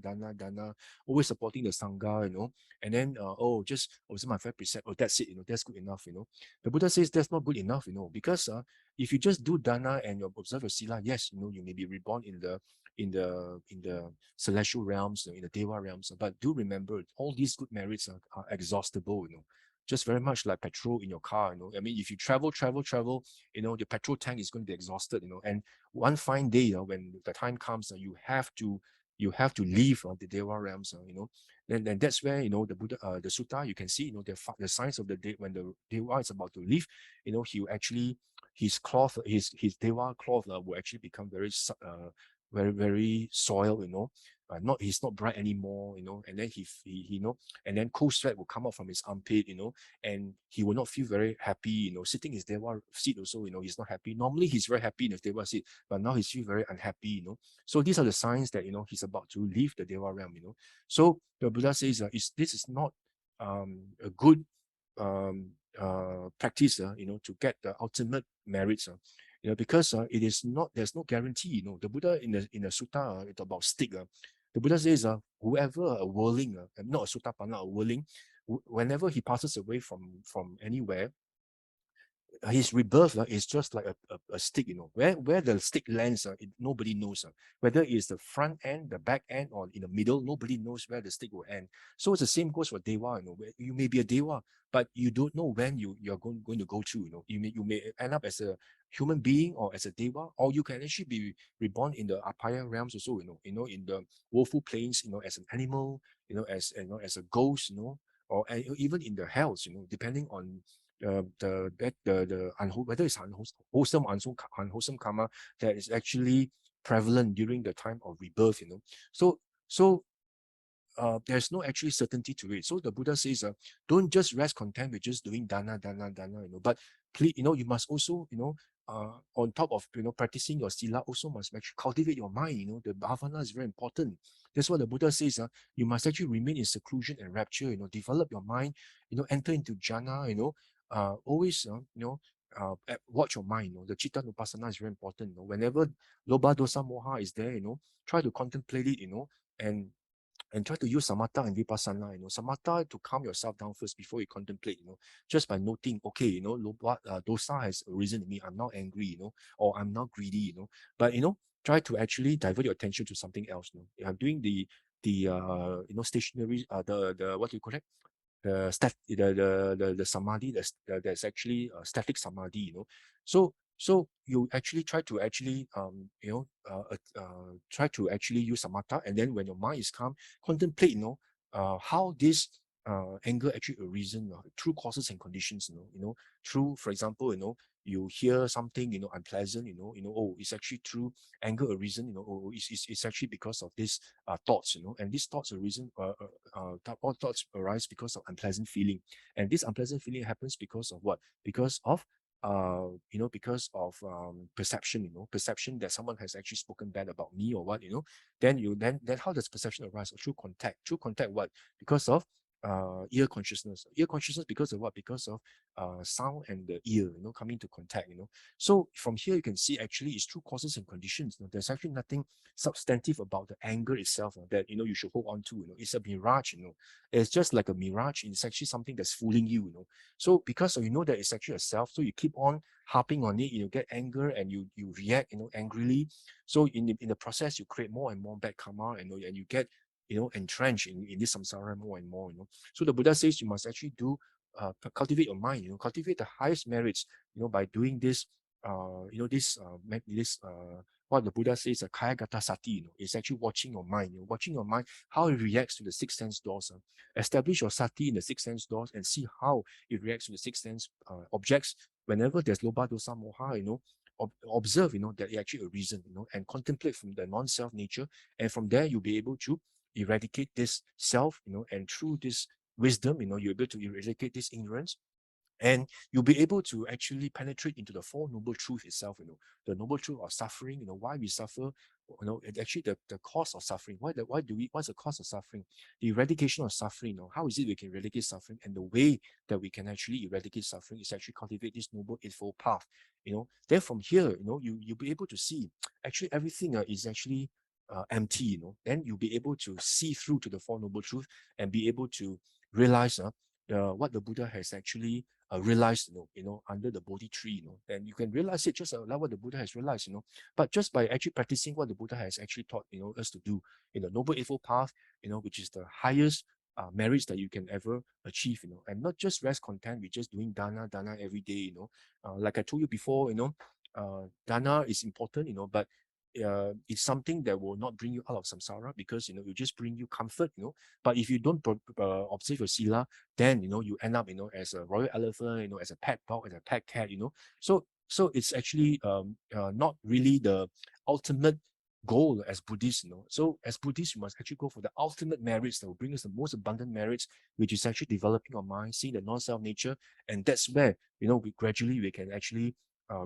always supporting the sangha, and then just observe my 5 precept. That's it. That's good enough. The Buddha says that's not good enough. Because if you just do dana and you observe your sila, yes, you may be reborn in the celestial realms, in the Deva realms. But do remember, all these good merits are exhaustible. Just very much like petrol in your car, I mean, if you travel, the petrol tank is going to be exhausted, and one fine day, when the time comes, you have to leave the Deva realms, then that's where, the Buddha, the sutta, you can see, the signs of the day when the Deva is about to leave, he will actually, his cloth, his Deva cloth will actually become very, very soiled, he's not bright anymore, and then he and then cold sweat will come out from his armpit, and he will not feel very happy, sitting his Deva seat also, he's not happy. Normally he's very happy in his Deva seat, but now he's feel very unhappy, So these are the signs that, he's about to leave the Deva realm, So the Buddha says, this is not a good practice, to get the ultimate merits, because it is not, there's no guarantee, the Buddha in the sutta, it's about stick. The Buddha says, whoever a whirling, not a sotapanna, a whirling, whenever he passes away from anywhere, his rebirth is just like a stick, where the stick lands, nobody knows, whether it's the front end, the back end, or in the middle, nobody knows where the stick will end. So it's the same goes for Deva, where you may be a Deva, but you don't know when you're going to go through, you may end up as a human being or as a deva, or you can actually be reborn in the apaya realms also, in the woeful planes, as an animal, as as a ghost, or even in the hells, depending on whether it's wholesome, unwholesome karma that is actually prevalent during the time of rebirth, So there's no actually certainty to it. So the Buddha says, don't just rest content with just doing dana, but please, you must also, on top of, practicing your sila, also must actually cultivate your mind, the bhavana is very important. That's what the Buddha says, you must actually remain in seclusion and rapture, develop your mind, enter into jhana, always, watch your mind, the citta nupassana is very important, whenever lobha, dosa, moha is there, try to contemplate it, and try to use samatha and vipassana, samatha to calm yourself down first before you contemplate, just by noting, okay, dosa has arisen in me, I'm not angry, or I'm not greedy, but, try to actually divert your attention to something else, I'm doing the stationary, the what do you call it? The samadhi that's actually static samadhi, so you actually try to actually try to actually use samatha, and then when your mind is calm, contemplate how this anger actually arisen through causes and conditions, through, for example, you hear something unpleasant, oh, it's actually through anger arisen, oh, it's actually because of this thoughts, and these thoughts arisen all thoughts arise because of unpleasant feeling, and this unpleasant feeling happens because of what? Because of perception, perception that someone has actually spoken bad about me or what, then how does perception arise? Through contact what? Because of ear consciousness because of what? Because of sound and the ear, coming into contact, so from here you can see actually it's through causes and conditions. There's actually nothing substantive about the anger itself that you should hold on to. It's a mirage. It's just like a mirage. It's actually something that's fooling you. So because you know that it's actually a self, so you keep on harping on it. You get anger and you react angrily. So in the process you create more and more bad karma, and you get entrenched in this samsara more and more. So the Buddha says you must actually do cultivate your mind, cultivate the highest merits, by doing this, what the Buddha says, a kayagata sati, is actually watching your mind, how it reacts to the six sense doors. Establish your sati in the six sense doors and see how it reacts to the six sense objects. Whenever there's lobha, dosa, moha, observe, that it actually arisen, and contemplate from the non-self nature, and from there you'll be able to eradicate this self, and through this wisdom, you're able to eradicate this ignorance, and you'll be able to actually penetrate into the Four Noble Truths itself, the Noble Truth of suffering, why we suffer, actually the cause of suffering. What's the cause of suffering? The eradication of suffering, how is it we can eradicate suffering? And the way that we can actually eradicate suffering is actually cultivate this Noble Eightfold Path, Then from here, you'll be able to see actually everything is actually empty, Then you'll be able to see through to the Four Noble Truths and be able to realize what the Buddha has actually realized, under the Bodhi tree, and you can realize it just like what the Buddha has realized, but just by actually practicing what the Buddha has actually taught, us to do in the Noble Eightfold Path, which is the highest merits that you can ever achieve, and not just rest content with just doing dana every day, like I told you before, dana is important, but it's something that will not bring you out of samsara, because it will just bring you comfort, but if you don't observe your sila, then you end up as a royal elephant, as a pet dog, as a pet cat, so it's actually not really the ultimate goal as Buddhists, so as Buddhists, you must actually go for the ultimate merits that will bring us the most abundant merits, which is actually developing our mind, seeing the non-self nature, and that's where we gradually can actually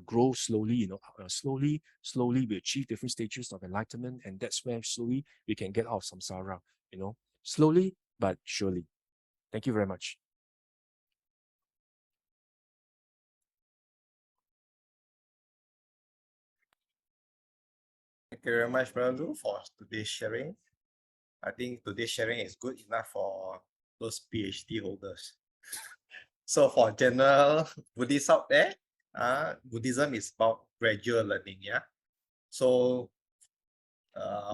grow slowly, slowly we achieve different stages of enlightenment, and that's where slowly we can get out of samsara, slowly but surely. Thank you very much. Thank you very much, Brother Loo, for today's sharing. I think today's sharing is good enough for those PhD holders. So for general Buddhists out there, Buddhism is about gradual learning, yeah. So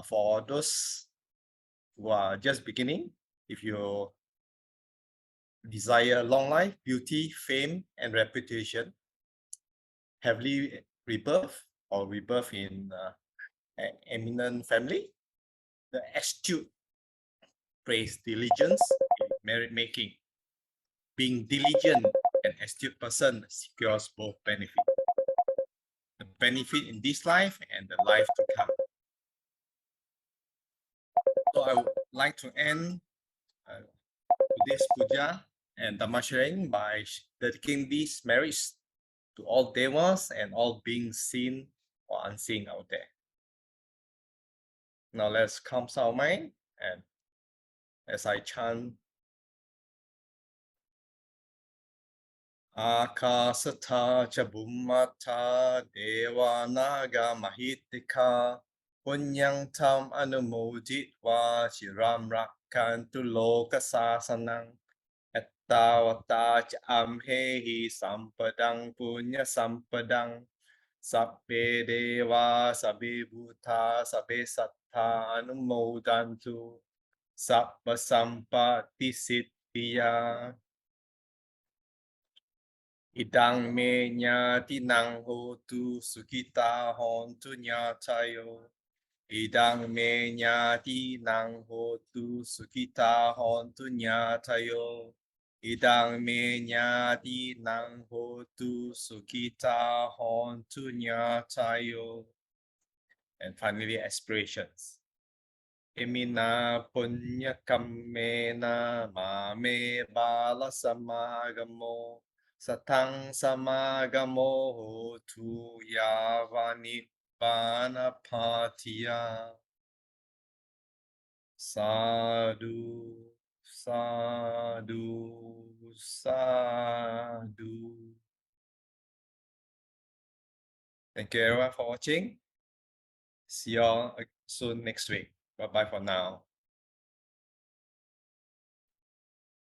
for those who are just beginning, if you desire long life, beauty, fame, and reputation, heavenly rebirth or rebirth in eminent family. The astute praise diligence in merit making. Being diligent and astute person secures both benefit. The benefit in this life and the life to come. So I would like to end today's puja and Dhamma sharing by dedicating these merits to all devas and all beings seen or unseen out there. Now let's calm our mind, and as I chant Akasatha cha Bhummata Deva Naga Mahitika Punyang Tam Anumoditva Chiram Rakkantu Loka Sasanang Ettavata cha Amhehi Sampadang Punya Sampadang Sabbe Deva Sabbe Bhuta Sabbe Sattha Anumodantu Sabba Sampatti Siddhiya Idang me nyati nang hotu sukita hontu nyatayo. Idang me nyati nang hotu sukita hontu nyatayo. Idang me nyati nang hotu sukita hontu nyatayo. And finally, aspirations. Emina punya kammena mame bala samagamo. Satang samagamo hotu yavani panapatiya. Sadhu, sadhu, sadhu. Thank you everyone for watching. See you all soon next week. Bye bye for now.